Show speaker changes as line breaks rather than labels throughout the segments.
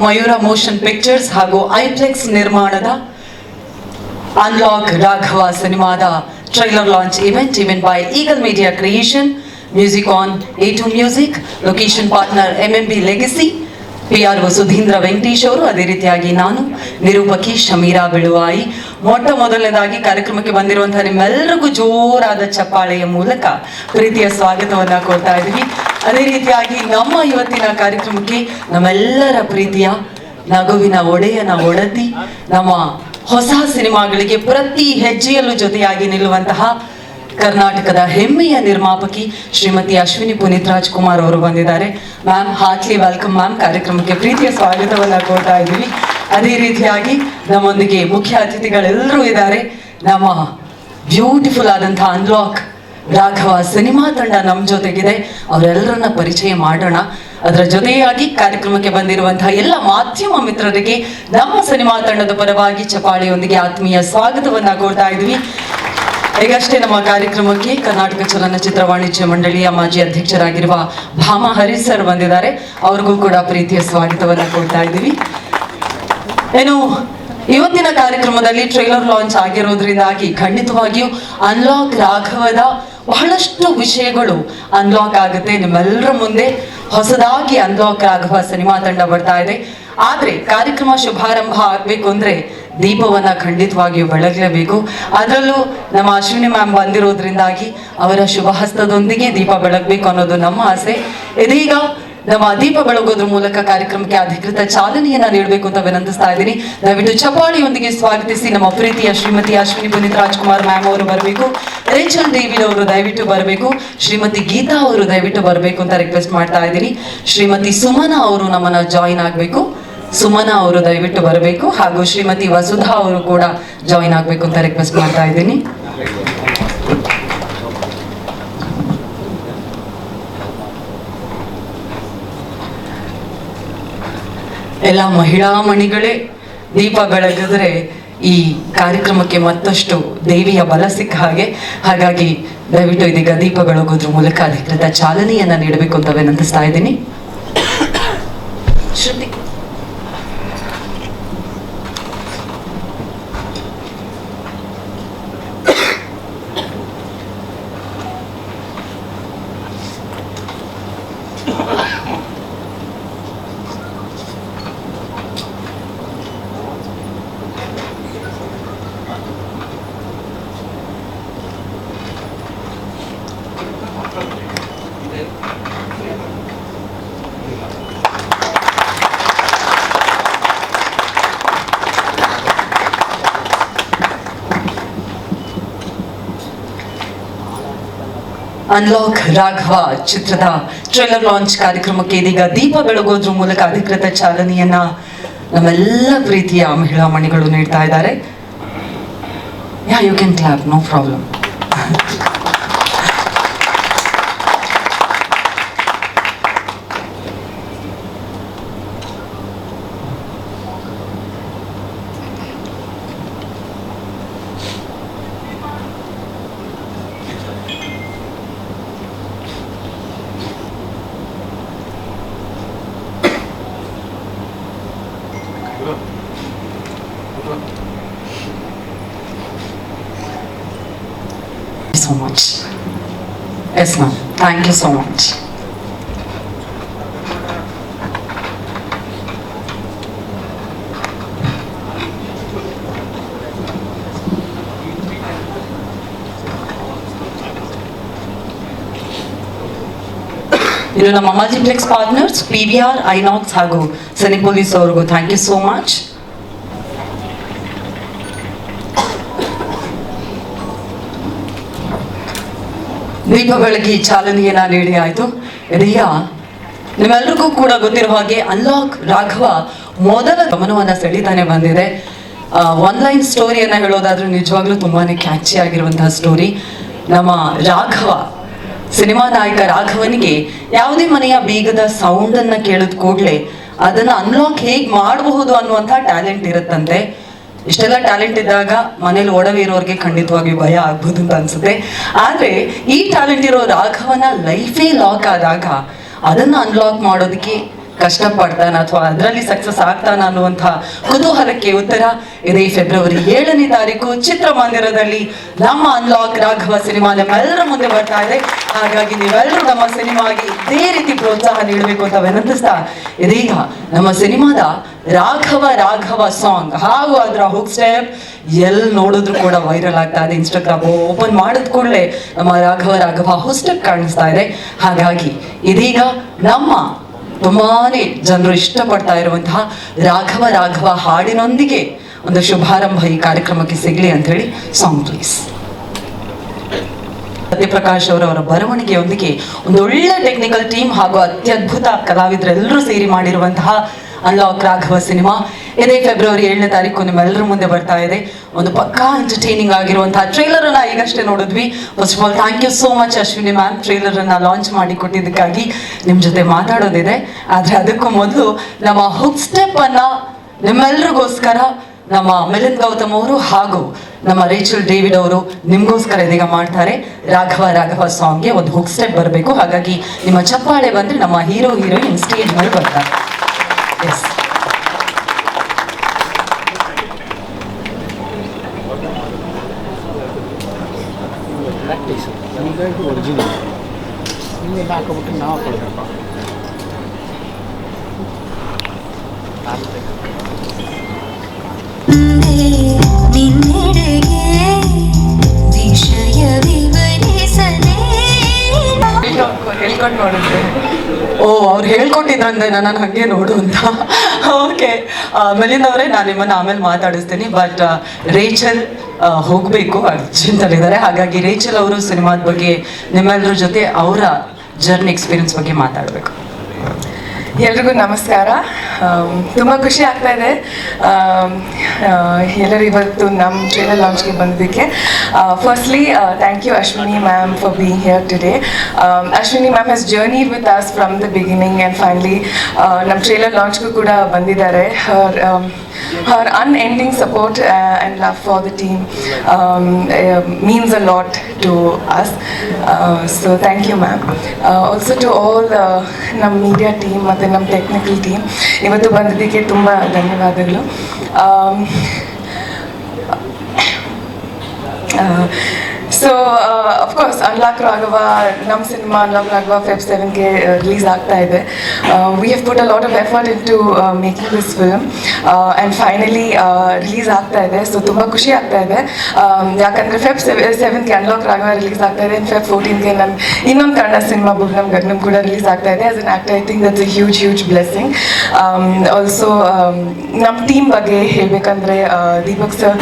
Mayura motion pictures ಹಾಗೂ ಐಪ್ಲೆಕ್ಸ್ ನಿರ್ಮಾಣದ unlock Raghava ಸಿನಿಮಾದ trailer launch event by Eagle Media Creation, music on A2 Music, location partner MMB Legacy, PRO Sudheendra Venkatesh ಅವರು, ಅದೇ ರೀತಿಯಾಗಿ ನಾನು ನಿರೂಪಕಿ ಶಮೀರಾ ಬಿಳುವಾಯಿ. ಮೊದಲನೇದಾಗಿ ಕಾರ್ಯಕ್ರಮಕ್ಕೆ ಬಂದಿರುವಂತಹ ನಿಮ್ಮೆಲ್ಲರಿಗೂ ಜೋರಾದ ಚಪ್ಪಾಳೆಯ ಮೂಲಕ ಪ್ರೀತಿಯ ಸ್ವಾಗತವನ್ನ ಕೊಡ್ತಾ ಇದ್ದೀವಿ. ಅದೇ ರೀತಿಯಾಗಿ ನಮ್ಮ ಇವತ್ತಿನ ಕಾರ್ಯಕ್ರಮಕ್ಕೆ ನಮ್ಮೆಲ್ಲರ ಪ್ರೀತಿಯ ನಗುವಿನ ಒಡೆಯನ ಒಡತಿ, ನಮ್ಮ ಹೊಸ ಸಿನಿಮಾಗಳಿಗೆ ಪ್ರತಿ ಹೆಜ್ಜೆಯಲ್ಲೂ ಜೊತೆಯಾಗಿ ನಿಲ್ಲುವಂತಹ ಕರ್ನಾಟಕದ ಹೆಮ್ಮೆಯ ನಿರ್ಮಾಪಕಿ ಶ್ರೀಮತಿ ಅಶ್ವಿನಿ ಪುನೀತ್ ರಾಜ್ಕುಮಾರ್ ಅವರು ಬಂದಿದ್ದಾರೆ. Ma'am, heartly welcome ma'am. ಕಾರ್ಯಕ್ರಮಕ್ಕೆ ಪ್ರೀತಿಯ ಸ್ವಾಗತವನ್ನ ಕೊಡ್ತಾ ಇದ್ದೀವಿ. ಅದೇ ರೀತಿಯಾಗಿ ನಮ್ಮೊಂದಿಗೆ ಮುಖ್ಯ ಅತಿಥಿಗಳೆಲ್ಲರೂ ಇದ್ದಾರೆ. ನಮ್ಮ ಬ್ಯೂಟಿಫುಲ್ ಆದಂತಹ ಅನ್ಲಾಕ್ ರಾಘವ ಸಿನಿಮಾ ತಂಡ ನಮ್ಮ ಜೊತೆಗಿದೆ. ಅವರೆಲ್ಲರನ್ನ ಪರಿಚಯ ಮಾಡೋಣ. ಅದರ ಜೊತೆಯಾಗಿ ಕಾರ್ಯಕ್ರಮಕ್ಕೆ ಬಂದಿರುವಂತಹ ಎಲ್ಲ ಮಾಧ್ಯಮ ಮಿತ್ರರಿಗೆ ನಮ್ಮ ಸಿನಿಮಾ ತಂಡದ ಪರವಾಗಿ ಚಪಾಳಿಯೊಂದಿಗೆ ಆತ್ಮೀಯ ಸ್ವಾಗತವನ್ನ ಕೊಡ್ತಾ ಇದ್ವಿ. ಈಗಷ್ಟೇ ನಮ್ಮ ಕಾರ್ಯಕ್ರಮಕ್ಕೆ ಕರ್ನಾಟಕ ಚಲನಚಿತ್ರ ವಾಣಿಜ್ಯ ಮಂಡಳಿಯ ಮಾಜಿ ಅಧ್ಯಕ್ಷರಾಗಿರುವ ಭಾಮಾ ಹರೀಶ್ ಸರ್ ಬಂದಿದ್ದಾರೆ. ಅವ್ರಿಗೂ ಕೂಡ ಪ್ರೀತಿಯ ಸ್ವಾಗತವನ್ನ ಕೊಡ್ತಾ ಇದ್ದೀವಿ. ಏನು, ಇವತ್ತಿನ ಕಾರ್ಯಕ್ರಮದಲ್ಲಿ ಟ್ರೈಲರ್ ಲಾಂಚ್ ಆಗಿರೋದ್ರಿಂದಾಗಿ ಖಂಡಿತವಾಗಿಯೂ ಅನ್ಲಾಕ್ ರಾಘವದ ಬಹಳಷ್ಟು ವಿಷಯಗಳು ಅನ್ಲಾಕ್ ಆಗುತ್ತೆ. ನಿಮ್ಮೆಲ್ಲರ ಮುಂದೆ ಹೊಸದಾಗಿ ಅನ್ಲಾಕ್ ರಾಘವ ಸಿನಿಮಾ ತಂಡ ಬರ್ತಾ ಇದೆ. ಆದ್ರೆ ಕಾರ್ಯಕ್ರಮ ಶುಭಾರಂಭ ಆಗ್ಬೇಕು ಅಂದ್ರೆ ದೀಪವನ್ನ ಖಂಡಿತವಾಗಿಯೂ ಬೆಳಗಲೇಬೇಕು. ಅದರಲ್ಲೂ ನಮ್ಮ ಅಶ್ವಿನಿ ಮ್ಯಾಮ್ ಬಂದಿರೋದ್ರಿಂದಾಗಿ ಅವರ ಶುಭ ಹಸ್ತದೊಂದಿಗೆ ದೀಪ ಬೆಳಗಬೇಕು ಅನ್ನೋದು ನಮ್ಮ ಆಸೆ. ಇದೀಗ ನಮ್ಮ ದೀಪ ಬೆಳಗೋದ್ರ ಮೂಲಕ ಕಾರ್ಯಕ್ರಮಕ್ಕೆ ಅಧಿಕೃತ ಚಾಲನೆಯನ್ನ ನೀಡಬೇಕು ಅಂತ ವಿನಂತಿಸ್ತಾ ಇದ್ದೀನಿ. ದಯವಿಟ್ಟು ಚಪಾಳಿಯೊಂದಿಗೆ ಸ್ವಾಗತಿಸಿ ನಮ್ಮ ಪ್ರೀತಿಯ ಶ್ರೀಮತಿ ಅಶ್ವಿನಿ ಪುನೀತ್ ರಾಜ್ಕುಮಾರ್ ಮ್ಯಾಮ್ ಅವರು ಬರಬೇಕು. ರೇಚಲ್ ಡೇವಿಡ್ ಅವರು ದಯವಿಟ್ಟು ಬರಬೇಕು. ಶ್ರೀಮತಿ ಗೀತಾ ಅವರು ದಯವಿಟ್ಟು ಬರಬೇಕು ಅಂತ ರಿಕ್ವೆಸ್ಟ್ ಮಾಡ್ತಾ ಇದ್ದೀನಿ. ಶ್ರೀಮತಿ ಸುಮನಾ ಅವರು ನಮ್ಮನ್ನ ಜಾಯಿನ್ ಆಗಬೇಕು. ಸುಮನಾ ಅವರು ದಯವಿಟ್ಟು ಬರಬೇಕು. ಹಾಗೂ ಶ್ರೀಮತಿ ವಸುಧಾ ಅವರು ಕೂಡ ಜಾಯಿನ್ ಆಗಬೇಕು ಅಂತ ರಿಕ್ವೆಸ್ಟ್ ಮಾಡ್ತಾ ಇದ್ದೀನಿ. ಎಲ್ಲ ಮಹಿಳಾ ಮಣಿಗಳೇ ದೀಪ ಬೆಳಗಿದ್ರೆ ಈ ಕಾರ್ಯಕ್ರಮಕ್ಕೆ ಮತ್ತಷ್ಟು ದೇವಿಯ ಬಲ ಸಿಕ್ಕ ಹಾಗೆ. ಹಾಗಾಗಿ ದಯವಿಟ್ಟು ಇದೀಗ ದೀಪ ಬೆಳಗೋದ್ರ ಮೂಲಕ ಅಧಿಕೃತ ಚಾಲನೆಯನ್ನ ನೀಡಬೇಕು ಅಂತ ವಿನಂತಿಸ್ತಾ ಇದ್ದೀನಿ. ಶ್ರುತಿ, ಅನ್ಲಾಕ್ ರಾಘವ ಚಿತ್ರದ ಟ್ರೈಲರ್ ಲಾಂಚ್ ಕಾರ್ಯಕ್ರಮಕ್ಕೆ ಇದೀಗ ದೀಪ ಬೆಳಗೋದ್ರ ಮೂಲಕ ಅಧಿಕೃತ ಚಾಲನೆಯನ್ನ ನಮ್ಮೆಲ್ಲ ಪ್ರೀತಿಯ ಮಹಿಳಾ ಮಣಿಗಳು ನೀಡ್ತಾ ಇದ್ದಾರೆ. You can clap, no problem. So much. Yes, ma'am. Thank you so much. ಇನ್ನು ನಮ್ಮ ಮಲ್ಟಿಪ್ಲೆಕ್ಸ್ ಪಾರ್ಟ್ನರ್ಸ್ PVR, INOX ಹಾಗೂ ಸಿನಿಪೋಲಿಸ್ ಅವ್ರಿಗೂ ಥ್ಯಾಂಕ್ ಯು ಸೋ ಮಚ್. ದೀಪ ಬೆಳಗಿ ಚಾಲನೆಯನ್ನ ನೀಡಿ ಆಯ್ತು. ಇದೀಗ ನಿಮ್ಮೆಲ್ಲರಿಗೂ ಕೂಡ ಗೊತ್ತಿರುವ ಹಾಗೆ ಅನ್ಲಾಕ್ ರಾಘವ ಮೊದಲ ಗಮನವನ್ನ ಸೆಳೀತಾನೆ ಬಂದಿದೆ. ಒನ್ಲೈನ್ ಸ್ಟೋರಿಯನ್ನ ಹೇಳೋದಾದ್ರೂ ನಿಜವಾಗ್ಲೂ ತುಂಬಾನೇ ಕ್ಯಾಚಿ ಆಗಿರುವಂತಹ ಸ್ಟೋರಿ. ನಮ್ಮ ರಾಘವ ಸಿನಿಮಾ ನಾಯಕ ರಾಘವನಿಗೆ ಯಾವುದೇ ಮನೆಯ ಬೀಗದ ಸೌಂಡ್ ಅನ್ನ ಕೇಳಿದ ಕೂಡಲೇ ಅದನ್ನ ಅನ್ಲಾಕ್ ಹೇಗ್ ಮಾಡಬಹುದು ಅನ್ನುವಂಥ ಟ್ಯಾಲೆಂಟ್ ಇರುತ್ತಂತೆ. ಇಷ್ಟೆಲ್ಲ ಟ್ಯಾಲೆಂಟ್ ಇದ್ದಾಗ ಮನೇಲಿ ಒಡವೆ ಇರೋರಿಗೆ ಖಂಡಿತವಾಗಿ ಭಯ ಆಗ್ಬೋದು ಅಂತ ಅನ್ಸುತ್ತೆ. ಆದ್ರೆ ಈ ಟ್ಯಾಲೆಂಟ್ ಇರೋ ರಾಘವನ ಲೈಫೇ ಲಾಕ್ ಆದಾಗ ಅದನ್ನ ಅನ್ಲಾಕ್ ಮಾಡೋದಕ್ಕೆ ಕಷ್ಟಪಡ್ತಾನ ಅಥವಾ ಅದರಲ್ಲಿ ಸಕ್ಸಸ್ ಆಗ್ತಾನ ಅನ್ನುವಂಥ ಕುತೂಹಲಕ್ಕೆ ಉತ್ತರ ಇದೇ ಫೆಬ್ರವರಿ 7ನೇ ತಾರೀಕು ಚಿತ್ರಮಂದಿರದಲ್ಲಿ ನಮ್ಮ ಅನ್ಲಾಕ್ ರಾಘವ ಸಿನಿಮಾ ನಿಮ್ಮೆಲ್ಲರ ಮುಂದೆ ಬರ್ತಾ ಇದೆ. ಹಾಗಾಗಿ ನೀವೆಲ್ಲರೂ ನಮ್ಮ ಸಿನಿಮಾಗೆ ಇದೇ ರೀತಿ ಪ್ರೋತ್ಸಾಹ ನೀಡಬೇಕು ಅಂತ ವಿನಂತಿಸ್ತಾ, ಇದೀಗ ನಮ್ಮ ಸಿನಿಮಾದ ರಾಘವ ರಾಘವ ಸಾಂಗ್ ಹಾಗೂ ಅದರ ಹುಕ್ ಸ್ಟೆಪ್ ಎಲ್ಲಿ ನೋಡಿದ್ರು ಕೂಡ ವೈರಲ್ ಆಗ್ತಾ ಇದೆ. ಇನ್ಸ್ಟಾಗ್ರಾಮ್ ಓಪನ್ ಮಾಡಿದ ಕೂಡಲೇ ನಮ್ಮ ರಾಘವ ರಾಘವ ಹುಕ್ ಸ್ಟೆಪ್ ಕಾಣಿಸ್ತಾ ಇದೆ. ಹಾಗಾಗಿ ಇದೀಗ ನಮ್ಮ ತುಂಬಾನೇ ಜನರು ಇಷ್ಟಪಡ್ತಾ ಇರುವಂತಹ ರಾಘವ ರಾಘವ ಹಾಡಿನೊಂದಿಗೆ ಒಂದು ಶುಭಾರಂಭ ಈ ಕಾರ್ಯಕ್ರಮಕ್ಕೆ ಸಿಗ್ಲಿ ಅಂತ ಹೇಳಿ ಸಾಂಗ್ ಪ್ಲೀಸ್. ಸತ್ಯಪ್ರಕಾಶ್ ಅವರ ಬರವಣಿಗೆಯೊಂದಿಗೆ ಒಂದು ಒಳ್ಳೆ ಟೆಕ್ನಿಕಲ್ ಟೀಮ್ ಹಾಗೂ ಅತ್ಯದ್ಭುತ ಕಲಾವಿದರೆಲ್ಲರೂ ಸೇರಿ ಮಾಡಿರುವಂತಹ ಅನ್ಲಾಕ್ ರಾಘವ ಸಿನಿಮಾ ಇದೇ ಫೆಬ್ರವರಿ 7ನೇ ತಾರೀಕು ನಿಮ್ಮೆಲ್ಲರ ಮುಂದೆ ಬರ್ತಾ ಇದೆ. ಒಂದು ಪಕ್ಕಾ ಎಂಟರ್ಟೈನಿಂಗ್ ಆಗಿರುವಂತಹ ಟ್ರೈಲರ್ ಅನ್ನ ಈಗಷ್ಟೇ ನೋಡಿದ್ವಿ. First of all thank you so much Ashwini ma'am, trailer ಅನ್ನ ಲಾಂಚ್ ಮಾಡಿ ಕೊಟ್ಟಿದ್ದಕ್ಕಾಗಿ ನಿಮ್ ಜೊತೆ ಮಾತಾಡೋದಿದೆ. ಆದ್ರೆ ಅದಕ್ಕೂ ಮೊದಲು ನಮ್ಮ ಹುಕ್ ಸ್ಟೆಪ್ ಅನ್ನ ನಿಮ್ಮೆಲ್ಲರಿಗೋಸ್ಕರ ನಮ್ಮ ಮಿಲಿಂದ್ ಗೌತಮ್ ಅವರು ಹಾಗೂ ನಮ್ಮ ರೇಚಲ್ ಡೇವಿಡ್ ಅವರು ನಿಮ್ಗೋಸ್ಕರ ಇದೀಗ ಮಾಡ್ತಾರೆ. ರಾಘವ ರಾಘವ ಸಾಂಗ್ಗೆ ಒಂದು ಹುಕ್ ಸ್ಟೆಪ್ ಬರಬೇಕು. ಹಾಗಾಗಿ ನಿಮ್ಮ ಚಪ್ಪಾಳೆ ಬಂದ್ರೆ ನಮ್ಮ ಹೀರೋ ಹೀರೋಯಿನ್ ಸ್ಟೇಜ್ ಮೇಲೆ ಬರ್ತಾರೆ. ಎಸ್,
ಒರಿಜಿನಲ್ ಹಿಂಗೆ ಹಾಕೋಬಿಟ್ಟು ನಾವು ಹಾಕೊಳ್ಬೇಕು.
ಹೇಳ್ಕೊಂಡು ನೋಡಿದ್ರೆ
ಅವ್ರು ಹೇಳ್ಕೊಟ್ಟಿದ್ರಂದ್ರೆ ನಾನು ಹಂಗೆ ನೋಡು ಅಂತ. ಓಕೆ ಮಿಲಿಂದ್ ಅವರೇ, ನಾನು ನಿಮ್ಮನ್ನು ಆಮೇಲೆ ಮಾತಾಡಿಸ್ತೀನಿ. ಬಟ್ ರೇಚಲ್ ಹೋಗಬೇಕು ಅರ್ಜೆಂಟ್ ಅಲ್ಲಿದ್ದಾರೆ. ಹಾಗಾಗಿ ರೇಚಲ್ ಅವರು ಸಿನಿಮಾದ ಬಗ್ಗೆ ನಿಮ್ಮೆಲ್ಲರ ಜೊತೆ ಅವರ ಜರ್ನಿ ಎಕ್ಸ್ಪೀರಿಯನ್ಸ್ ಬಗ್ಗೆ ಮಾತಾಡಬೇಕು.
ಎಲ್ರಿಗೂ ನಮಸ್ಕಾರ. ತುಂಬ ಖುಷಿ ಆಗ್ತಾ ಇದೆ ಎಲ್ಲರೂ ಇವತ್ತು ನಮ್ಮ ಟ್ರೈಲರ್ ಲಾಂಚ್ಗೆ ಬಂದಿದ್ದಕ್ಕೆ. Firstly thank you Ashwini ma'am for being here today. Ashwini ma'am has journeyed with us from the beginning and finally ನಮ್ಮ ಟ್ರೈಲರ್ ಲಾಂಚ್ಗೂ ಕೂಡ ಬಂದಿದ್ದಾರೆ. her unending support and love for the team means a lot to us. So thank you ma'am. Also to all ನಮ್ಮ media team ಮತ್ತು ನಮ್ಮ technical team ಇವತ್ತು ಬಂದಿದ್ದಕ್ಕೆ ತುಂಬ ಧನ್ಯವಾದಗಳು. So of course Unlock Raghava, ನಮ್ಮ ಸಿನಿಮಾ Unlock Raghava Feb 7ಗೆ release ಆಗ್ತಾ ಇದೆ. We have put a lot of effort into making this film and finally release ಆಗ್ತಾ ಇದೆ. ಸೊ ತುಂಬ ಖುಷಿ ಆಗ್ತಾ ಇದೆ. ಯಾಕಂದರೆ Feb 7ಗೆ Unlock Raghava ರಿಲೀಸ್ ಆಗ್ತಾ ಇದೆ. Feb 14ಗೆ ನನ್ನ ಇನ್ನೊಂದು ಕನ್ನಡ ಸಿನಿಮಾ ಬುಗ್ನಮ್ ಗಗನಂ ಕೂಡ ರಿಲೀಸ್ ಆಗ್ತಾ ಇದೆ. As an actor I think that's a huge blessing. Also ನಮ್ಮ ಟೀಮ್ ಬಗ್ಗೆ ಹೇಳಬೇಕಂದ್ರೆ Deepak sir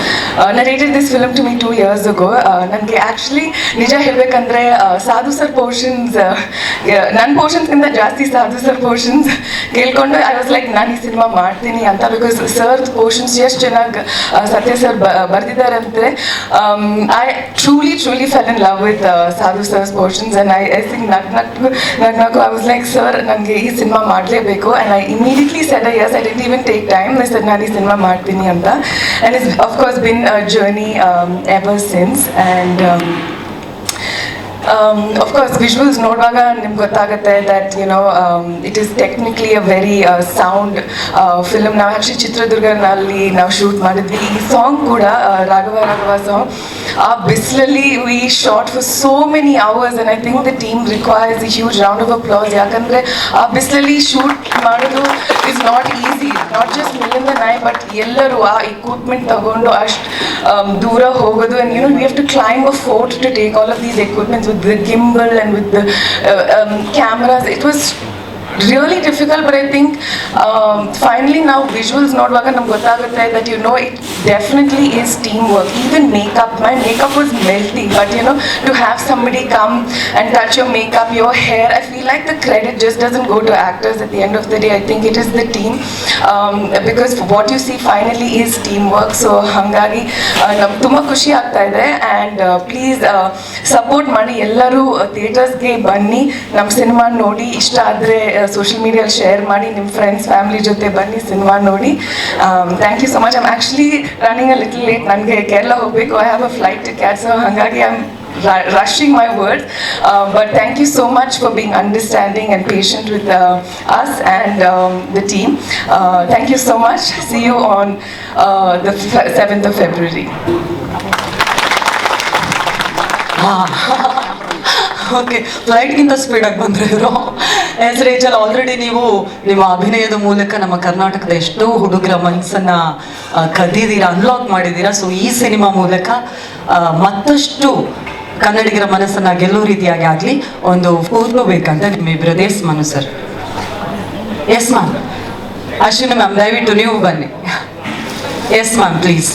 narrated this film to me 2 years ago. ನನಗೆ ಆ್ಯಕ್ಚುಲಿ ನಿಜ ಹೇಳಬೇಕಂದ್ರೆ ಸಾಧು ಸರ್ ಪೋರ್ಷನ್ಸ್ ನನ್ನ ಪೋರ್ಷನ್ಸ್ಗಿಂತ ಜಾಸ್ತಿ ಸಾಧು ಸರ್ ಪೋರ್ಷನ್ಸ್ ಕೇಳ್ಕೊಂಡು ಐ ವಾಸ್ ಲೈಕ್ ನಾನು ಈ ಸಿನಿಮಾ ಮಾಡ್ತೀನಿ ಅಂತ. ಬಿಕಾಸ್ ಸರ್ ಪೋರ್ಷನ್ಸ್ ಎಷ್ಟು ಚೆನ್ನಾಗಿ ಸತ್ಯ ಸರ್ ಬರ್ದಿದ್ದಾರೆ ಅಂದರೆ I truly fell in love with Sadhu sir's portions and I think ನಗ್ನಾಕು ಐ ವಾಸ್ ಲೈಕ್ ಸರ್ ನನಗೆ ಈ ಸಿನಿಮಾ ಮಾಡಲೇಬೇಕು and I immediately said yes. I didn't even take time. Sir ನಾನು ಈ ಸಿನಿಮಾ ಮಾಡ್ತೀನಿ ಅಂತ. And it's of course been a journey ever since. And of course visuals ನೋಡುವಾಗ ನಿಮ್ಗೆ ಗೊತ್ತಾಗುತ್ತೆ that you know it is technically a very sound film. ನಾವು actually ಚಿತ್ರದುರ್ಗನಲ್ಲಿ ನಾವು shoot ಮಾಡಿದ್ವಿ. ಈ ಸಾಂಗ್ ಕೂಡ ರಾಘವ ರಾಘವ ಸಾಂಗ್ ಆ ಬಿಸಿಲಲ್ಲಿ we shot for so many hours and I think the team requires a huge round of applause. ಯಾಕಂದರೆ ಆ ಬಿಸಿಲಲ್ಲಿ ಶೂಟ್ ಮಾಡೋದು is not easy. Not just Milinda ನಾಯ್ ಬಟ್ ಎಲ್ಲರೂ ಆ ಇಕ್ವಿಪ್ಮೆಂಟ್ ತಗೊಂಡು ಅಷ್ಟು ದೂರ ಹೋಗೋದು. And you know we have to climb a fort to take all of these equipments with the gimbal and with the cameras. It was really difficult, but I think finally now visuals ನೋಡುವಾಗ ನಮ್ಗೆ ಗೊತ್ತಾಗುತ್ತೆ that you know it definitely is teamwork. Even makeup, my makeup was melting, but you know to have somebody come and touch your makeup, your hair, I feel like the credit just doesn't go to actors at the end of the day. I think it is the team because what you see finally is teamwork. So hangagi ನಮ್ಗೆ ತುಂಬ ಖುಷಿ ಆಗ್ತಾ ಇದೆ. And please support ಮಾಡಿ. ಎಲ್ಲರೂ ಥಿಯೇಟರ್ಸ್ಗೆ ಬನ್ನಿ, ನಮ್ಮ cinema ನೋಡಿ. ಇಷ್ಟ ಆದರೆ ಸೋಷಿಯಲ್ ಮೀಡಿಯಲ್ಲಿ ಶೇರ್ ಮಾಡಿ. ನಿಮ್ಮ ಫ್ರೆಂಡ್ಸ್ ಫ್ಯಾಮಿಲಿ ಜೊತೆ ಬನ್ನಿ, ಸಿನಿಮಾ ನೋಡಿ. Thank you so much. I'm actually running a little late. ನನಗೆ ಕೇರಳ ಹೋಗಬೇಕು. I have a flight to catch. So ಹಾಗಾಗಿ I am rushing my words, but thank you so much for being understanding and patient with us and the team. Thank you so much. See you on the 7th of February.
Okay, ಫ್ಲೈಟ್ಗಿಂತ ಸ್ಪೀಡಾಗಿ ಬಂದರು ಇವರು. S Rachel, already ನೀವು ನಿಮ್ಮ ಅಭಿನಯದ ಮೂಲಕ ನಮ್ಮ ಕರ್ನಾಟಕದ ಎಷ್ಟೋ ಹುಡುಗರ ಮನಸ್ಸನ್ನು ಕದ್ದಿದ್ದೀರಾ, ಅನ್ಲಾಕ್ ಮಾಡಿದ್ದೀರಾ. ಸೊ ಈ ಸಿನಿಮಾ ಮೂಲಕ ಮತ್ತಷ್ಟು ಕನ್ನಡಿಗರ ಮನಸ್ಸನ್ನು ಗೆಲ್ಲೋ ರೀತಿಯಾಗಿ ಆಗಲಿ. ಒಂದು ಫೋಟೋ ಬೇಕಂತ ನಿಮ್ಮಿಬ್ಬರದ್ದು. Yes Manu sir. Yes ma'am. Ashwini ma'am, ದಯವಿಟ್ಟು ನೀವು ಬನ್ನಿ. Yes ma'am, please.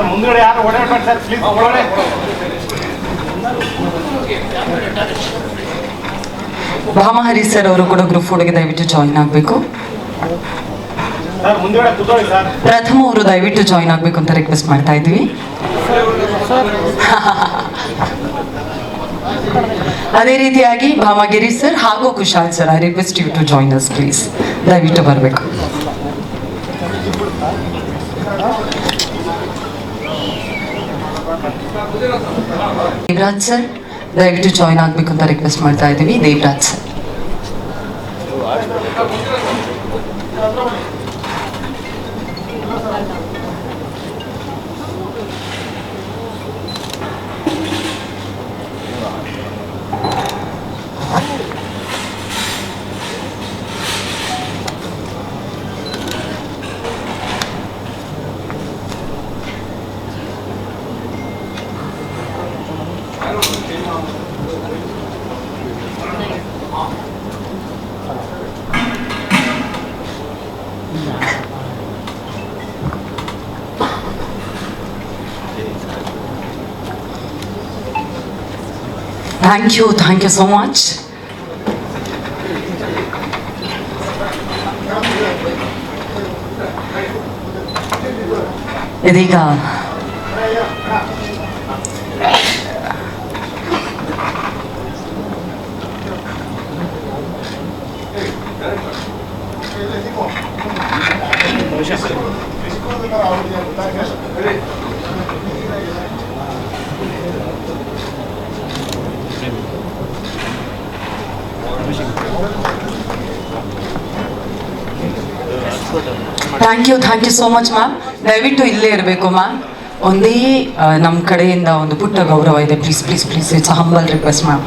ಮುಂದ್ಗಡೆ ಯಾರು ಓಡಾಡ್ಬೇಡಿ ಸರ್, ಪ್ಲೀಸ್ ಒಳಗಡೆ.
ಭಾಮಹರಿ ಸರ್ ಅವರು ಕೂಡ ಗ್ರೂಪ್ ಫೋಟೋಗೆ ದಯವಿಟ್ಟು ಜಾಯಿನ್ ಆಗಬೇಕು.
ಸರ್ ಮುಂದ್ಗಡೆ ಕೂತ್ಕೊಳ್ಳಿ ಸರ್.
ಪ್ರಥಮ ಅವರು ದಯವಿಟ್ಟು ಜಾಯಿನ್ ಆಗಬೇಕು ಅಂತ ರಿಕ್ವೆಸ್ಟ್ ಮಾಡ್ತಾ ಇದ್ವಿ. ಅದೇ ರೀತಿಯಾಗಿ ಭಾಮಗಿರಿ ಸರ್ ಹಾಗೂ Kushal sir, I request you to join us please. ದಯವಿಟ್ಟು ಬರಬೇಕು. ದೇವರಾಜ್ ಸರ್ ದಯವಿಟ್ಟು ಜಾಯಿನ್ ಆಗಬೇಕು ಅಂತ ರಿಕ್ವೆಸ್ಟ್ ಮಾಡ್ತಾ ಇದ್ದೀವಿ. Devaraj sir. Thank you so much. ಇದೀಗ thank you so much ma'am. ದಯವಿಟ್ಟು ಇಲ್ಲೇ ಇರಬೇಕು ಮ್ಯಾಮ್. ಒಂದೇ ನಮ್ಮ ಕಡೆಯಿಂದ ಒಂದು ಪುಟ್ಟ ಗೌರವ ಇದೆ. Please please please, it's a humble request ma'am.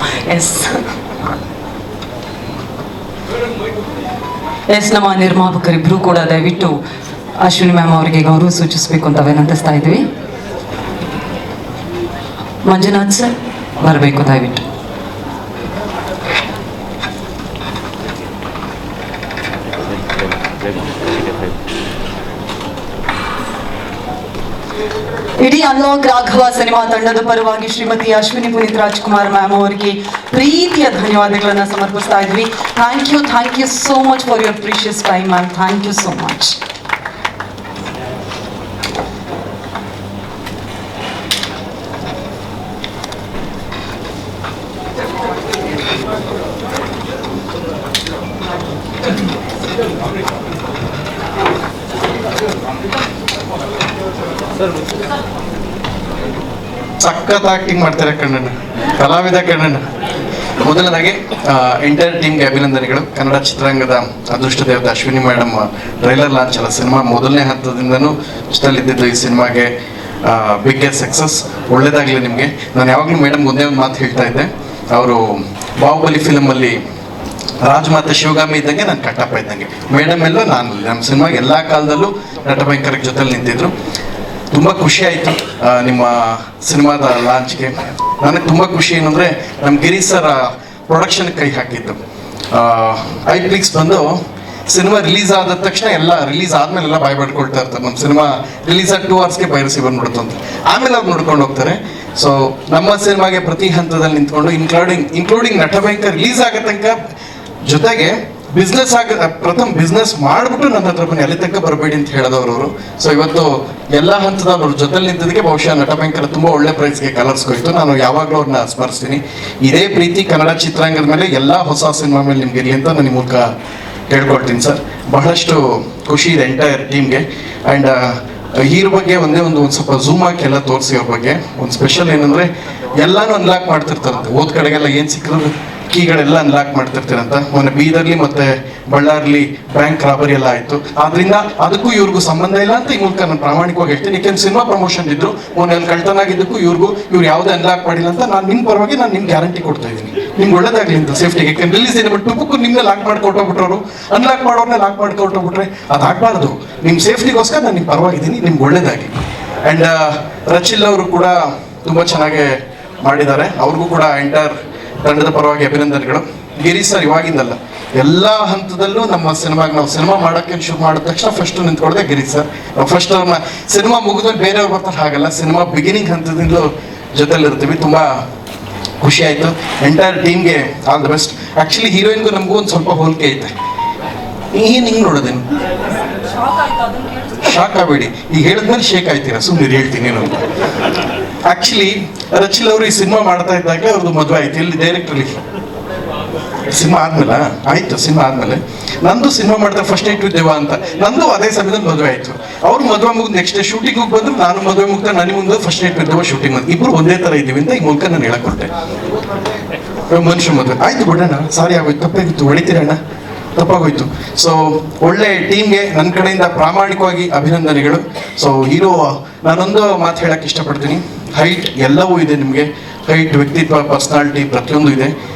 Yes ನಮ್ಮ ನಿರ್ಮಾಪಕರಿಬ್ಬರು ಕೂಡ ದಯವಿಟ್ಟು ಅಶ್ವಿನಿ ಮ್ಯಾಮ್ ಅವರಿಗೆ ಗೌರವ ಸೂಚಿಸಬೇಕು ಅಂತ ವಿನಂತಿಸ್ತಾ ಇದ್ವಿ. ಮಂಜುನಾಥ್ ಸರ್ ಬರಬೇಕು ದಯವಿಟ್ಟು. ಇಡೀ ಅನ್ಲಾಕ್ ರಾಘವ ಸಿನಿಮಾ ತಂಡದ ಪರವಾಗಿ ಶ್ರೀಮತಿ ಅಶ್ವಿನಿ ಪುನೀತ್ ರಾಜ್ಕುಮಾರ್ ಮ್ಯಾಮ್ ಅವರಿಗೆ ಪ್ರೀತಿಯ ಧನ್ಯವಾದಗಳನ್ನು ಸಮರ್ಪಿಸ್ತಾ ಇದ್ವಿ. Thank you so much for your precious time ma'am. Thank you so much.
ಸಖತ್ ಆಕ್ಟಿಂಗ್ ಮಾಡ್ತಾರೆ ಕಣ್ಣಣ್ಣ, ಕಲಾವಿದ ಕಣ್ಣಣ್ಣ. ಮೊದಲನಾಗಿ ಎಂಟೈರ್ ಟೀಮ್ಗೆ ಅಭಿನಂದನೆಗಳು. ಕನ್ನಡ ಚಿತ್ರರಂಗದ ಅದೃಷ್ಟ ದೇವತೆ ಅಶ್ವಿನಿ ಮೇಡಮ್ ಟ್ರೈಲರ್ ಲಾಂಚ್ ಅಲ್ಲ, ಸಿನಿಮಾ ಮೊದಲನೇ ಹಂತದಿಂದನೂ ಜೊತೆಲಿದ್ದಿದ್ದು ಈ ಸಿನಿಮಾಗೆ ಬಿಗ್ಗೆಸ್ಟ್ ಸಕ್ಸಸ್. ಒಳ್ಳೇದಾಗಲಿ ನಿಮಗೆ. ನಾನು ಯಾವಾಗಲೂ ಮೇಡಮ್ಗೆ ಒಂದೇ ಒಂದು ಮಾತು ಹೇಳ್ತಾ ಇದ್ದೆ, ಅವರು ಬಾಹುಬಲಿ ಫಿಲಮಲ್ಲಿ ರಾಜಮಾತೆ ಶಿವಗಾಮಿ ಇದ್ದಂಗೆ ನಾನು ಕಟ್ಟಪ್ಪ ಇದ್ದಂಗೆ. ಮೇಡಮ್ ಎಲ್ಲ ನಾನು ನಮ್ಮ ಸಿನಿಮಾಗೆ ಎಲ್ಲ ಕಾಲದಲ್ಲೂ ನಟಭಯಂಕರಕ್ಕೆ ಜೊತೆಲಿ ನಿಂತಿದ್ರು. ತುಂಬ ಖುಷಿ ಆಯಿತು ನಿಮ್ಮ ಸಿನಿಮಾದ ಲಾಂಚ್ಗೆ. ನನಗೆ ತುಂಬ ಖುಷಿ ಏನಂದರೆ ನಮ್ಮ ಗಿರಿ ಸರ್ ಪ್ರೊಡಕ್ಷನ್ ಕೈ ಹಾಕಿದ್ದು. ಐಪ್ಲಿಕ್ಸ್ ಬಂದು ಸಿನಿಮಾ ರಿಲೀಸ್ ಆದ ತಕ್ಷಣ ಎಲ್ಲ ರಿಲೀಸ್ ಆದಮೇಲೆಲ್ಲ ಬಾಯ್ ಪಡ್ಕೊಳ್ತಾ ಇರ್ತಾರೆ. ನಮ್ಮ ಸಿನಿಮಾ ರಿಲೀಸ್ ಆಗಿ 2 hours ಪೈರಸಿ ಬಂದ್ಬಿಡುತ್ತೆ ಅಂತ. ಆಮೇಲೆ ಅವ್ರು ನೋಡ್ಕೊಂಡು ಹೋಗ್ತಾರೆ. ಸೊ ನಮ್ಮ ಸಿನಿಮಾಗೆ ಪ್ರತಿ ಹಂತದಲ್ಲಿ ನಿಂತ್ಕೊಂಡು ಇನ್ಕ್ಲೂಡಿಂಗ್ ನಟಭಯಂಕರ್ ರಿಲೀಸ್ ಆಗೋ ತನಕ, ಜೊತೆಗೆ ಪ್ರಥಮ ಬಿಸ್ನೆಸ್ ಮಾಡ್ಬಿಟ್ಟು ನನ್ನ ಹತ್ರ ಬನ್ನಿ, ಅಲ್ಲಿ ತನಕ ಬರಬೇಡಿ ಅಂತ ಹೇಳಿದವರು ಅವರು. ಸೊ ಇವತ್ತು ಎಲ್ಲ ಹಂತದ ಅವ್ರ ಜೊತೆಲಿ ನಿಂತಿದ್ದಕ್ಕೆ ಬಹುಶಃ ನಟ ಭಯಂಕರ ತುಂಬಾ ಒಳ್ಳೆ ಪ್ರೈಸ್ಗೆ ಕಲರ್ಸ್ಕೊಯ್ತು. ನಾನು ಯಾವಾಗಲೂ ಅವ್ರನ್ನ ಸ್ಮರಿಸ್ತೀನಿ. ಇದೇ ಪ್ರೀತಿ ಕನ್ನಡ ಚಿತ್ರರಂಗದ ಮೇಲೆ ಎಲ್ಲ ಹೊಸ ಸಿನಿಮಾ ಮೇಲೆ ನಿಮ್ಗೆ ಇರಲಿ ಅಂತ ನಾನು ಈ ಮೂಲಕ ಕೇಳ್ಕೊಳ್ತೀನಿ ಸರ್. ಬಹಳಷ್ಟು ಖುಷಿ ಇದೆ ಎಂಟೈರ್ ಟೀಮ್ಗೆ. ಆ್ಯಂಡ್ ಹೀರೋ ಬಗ್ಗೆ ಒಂದು ಸ್ವಲ್ಪ ಝೂಮ್ ಹಾಕಿ ಎಲ್ಲ ತೋರಿಸಿ ಅವ್ರ ಬಗ್ಗೆ ಒಂದು ಸ್ಪೆಷಲ್ ಏನಂದ್ರೆ ಎಲ್ಲಾನು ಅನ್ಲಾಕ್ ಮಾಡ್ತಿರ್ತಾರಂತೆ. ಹೋದ ಕಡೆಗೆಲ್ಲ ಏನು ಸಿಕ್ಕಿದ್ರು ಕೀಗಳೆಲ್ಲ ಅನ್ಲಾಕ್ ಮಾಡ್ತಿರ್ತೀರಂತ. ಮೊನ್ನೆ ಬೀದರ್ಲಿ ಮತ್ತೆ ಬಳ್ಳಾರ್ಲಿ ಬ್ಯಾಂಕ್ ರಾಬರಿ ಎಲ್ಲ ಆಯ್ತು. ಆದ್ರಿಂದ ಅದಕ್ಕೂ ಇವ್ರಿಗೂ ಸಂಬಂಧ ಇಲ್ಲ ಅಂತ ಈ ಮೂಲಕ ನಾನು ಪ್ರಾಮಾಣಿಕವಾಗಿ ಹೇಳ್ತೀನಿ. ಯಾಕೆಂದ್ರೆ ಸಿನಿಮಾ ಪ್ರಮೋಷನ್ ಇದ್ರು ಮೊನ್ನೆ ಅಲ್ಲಿ ಕಳ್ತನ ಆಗಿದ್ದಕ್ಕೂ ಇವ್ರು ಯಾವುದೇ ಅನ್ಲಾಕ್ ಮಾಡಿಲ್ಲ ಅಂತ ನಾನು ನಿಮ್ಮ ಪರವಾಗಿ ನಾನು ನಿಮ್ಗೆ ಗ್ಯಾರಂಟಿ ಕೊಡ್ತಾ ಇದ್ದೀನಿ. ನಿಮ್ಗೆ ಒಳ್ಳೇದಾಗ್ಲಿ ಅಂತ ಸೇಫ್ಟಿಗೆ. ಯಾಕೆಂದ್ರೆ ರಿಲೀಸ್ ಏನೇ ಬಟ್ ಬುಕ್ ನಿಮ್ಗೆ ಲಾಕ್ ಮಾಡ್ಕೊಟ್ಟೋಗ್ಬಿಟ್ರು, ಅನ್ಲಾಕ್ ಮಾಡೋರ್ನೇ ಲಾಕ್ ಮಾಡ್ಕೊಟ್ಟೋಗ್ಬಿಟ್ರೆ ಅದಾಗಬಾರ್ದು. ನಿಮ್ಮ ಸೇಫ್ಟಿಗೋಸ್ಕರ ನಾನು ನಿಮ್ಮ ಪರವಾಗಿದ್ದೀನಿ, ನಿಮ್ಗೆ ಒಳ್ಳೇದಾಗಿ. ಆ್ಯಂಡ್ ರಚಿಲ್ ಅವರು ಕೂಡ ತುಂಬ ಚೆನ್ನಾಗಿ ಮಾಡಿದ್ದಾರೆ. ಅವ್ರಿಗೂ ಕೂಡ ಎಂಟೈರ್ ತಂಡದ ಪರವಾಗಿ ಅಭಿನಂದನೆಗಳು. ಗಿರೀಶ್ ಸರ್ ಇವಾಗಿಂದಲ್ಲ, ಎಲ್ಲ ಹಂತದಲ್ಲೂ ನಮ್ಮ ಸಿನಿಮಾಗೆ ನಾವು ಸಿನಿಮಾ ಮಾಡೋಕ್ಕೆ ಶುರು ಮಾಡಿದ ತಕ್ಷಣ ಫಸ್ಟ್ ನಿಂತ್ಕೊಳ್ಳೋದೆ ಗಿರೀಶ್ ಸರ್. ನಾವು ಫಸ್ಟ್ ಅವ್ರನ್ನ ಸಿನಿಮಾ ಮುಗಿದ್ಮೇಲೆ ಬೇರೆಯವ್ರು ಬರ್ತಾರೆ ಹಾಗಲ್ಲ, ಸಿನಿಮಾ ಬಿಗಿನಿಂಗ್ ಹಂತದಿಂದಲೂ ಜೊತೆಲಿರ್ತೀವಿ. ತುಂಬ ಖುಷಿ ಆಯಿತು. ಎಂಟೈರ್ ಟೀಮ್ಗೆ ಆಲ್ ದ ಬೆಸ್ಟ್. ಆ್ಯಕ್ಚುಲಿ ಹೀರೋಯಿನ್ಗೂ ನಮಗೂ ಒಂದು ಸ್ವಲ್ಪ ಹೋಲಿಕೆ ಐತೆ. ಹಿಂಗೆ ನೋಡೋದೇನು ಶಾಕ್ ಆಗಬೇಡಿ, ಈಗ ಹೇಳಿದ್ಮೇಲೆ ಶೇಕ್ ಆಯ್ತೀರಾ, ಸುಮ್ಮನೆ ಹೇಳ್ತೀನಿ ನಾನು. ಆಕ್ಚುಲಿ ರಚಿಲ್ ಅವರು ಈ ಸಿನಿಮಾ ಮಾಡ್ತಾ ಇದ್ದಾಗಲೇ ಅವ್ರದ್ದು ಮದುವೆ ಆಯ್ತು. ಇಲ್ಲಿ ಡೈರೆಕ್ಟ್ರಲ್ಲಿ ಸಿನಿಮಾ ಆದ್ಮೇಲೆ ಆಯ್ತು. ಸಿನಿಮಾ ಆದ್ಮೇಲೆ ನಂದು ಸಿನಿಮಾ ಮಾಡ್ತಾರೆ ಫಸ್ಟ್ ನೈಟ್ ವಿತ್ ದೇವ ಅಂತ, ನಂದು ಅದೇ ಸಮಯದಲ್ಲಿ ಮದುವೆ ಆಯ್ತು. ಅವ್ರು ಮದುವೆ ಮುಗಿದು ನೆಕ್ಸ್ಟ್ ಡೇ ಶೂಟಿಂಗ್ ಹೋಗಿ ಬಂದ್ರು, ನಾನು ಮದುವೆ ಮುಗ್ದ ನನಗೆ ಮುಂದೆ ಫಸ್ಟ್ ನೈಟ್ ವಿತ್ ದೇವ ಶೂಟಿಂಗ್. ಇಬ್ರು ಒಂದೇ ತರ ಇದ್ದೀವಿ ಅಂತ ಈ ಮೂಲಕ ನಾನು ಹೇಳಕೊಟ್ಟೆ. ಮನುಷ್ಯ ಮದುವೆ ಆಯ್ತು ಬಿಡೋಣ, ಸಾರಿ ಆಗೋಯ್ತು, ತಪ್ಪಾಗಿತ್ತು, ಹೊಡಿತೀರಣ್ಣ, ತಪ್ಪಾಗೋಯ್ತು. ಸೊ ಒಳ್ಳೆ ಟೀಮ್ಗೆ ನನ್ನ ಕಡೆಯಿಂದ ಪ್ರಾಮಾಣಿಕವಾಗಿ ಅಭಿನಂದನೆಗಳು. ಸೊ ಹೀರೋ ನಾನೊಂದು ಮಾತು ಹೇಳಕ್ಕೆ ಇಷ್ಟಪಡ್ತೀನಿ. ಹೈಟ್ ಎಲ್ಲವೂ ಇದೆ ನಿಮಗೆ, ಹೈಟ್, ವ್ಯಕ್ತಿತ್ವ, ಪರ್ಸ್ನಾಲಿಟಿ ಪ್ರತಿಯೊಂದು ಇದೆ.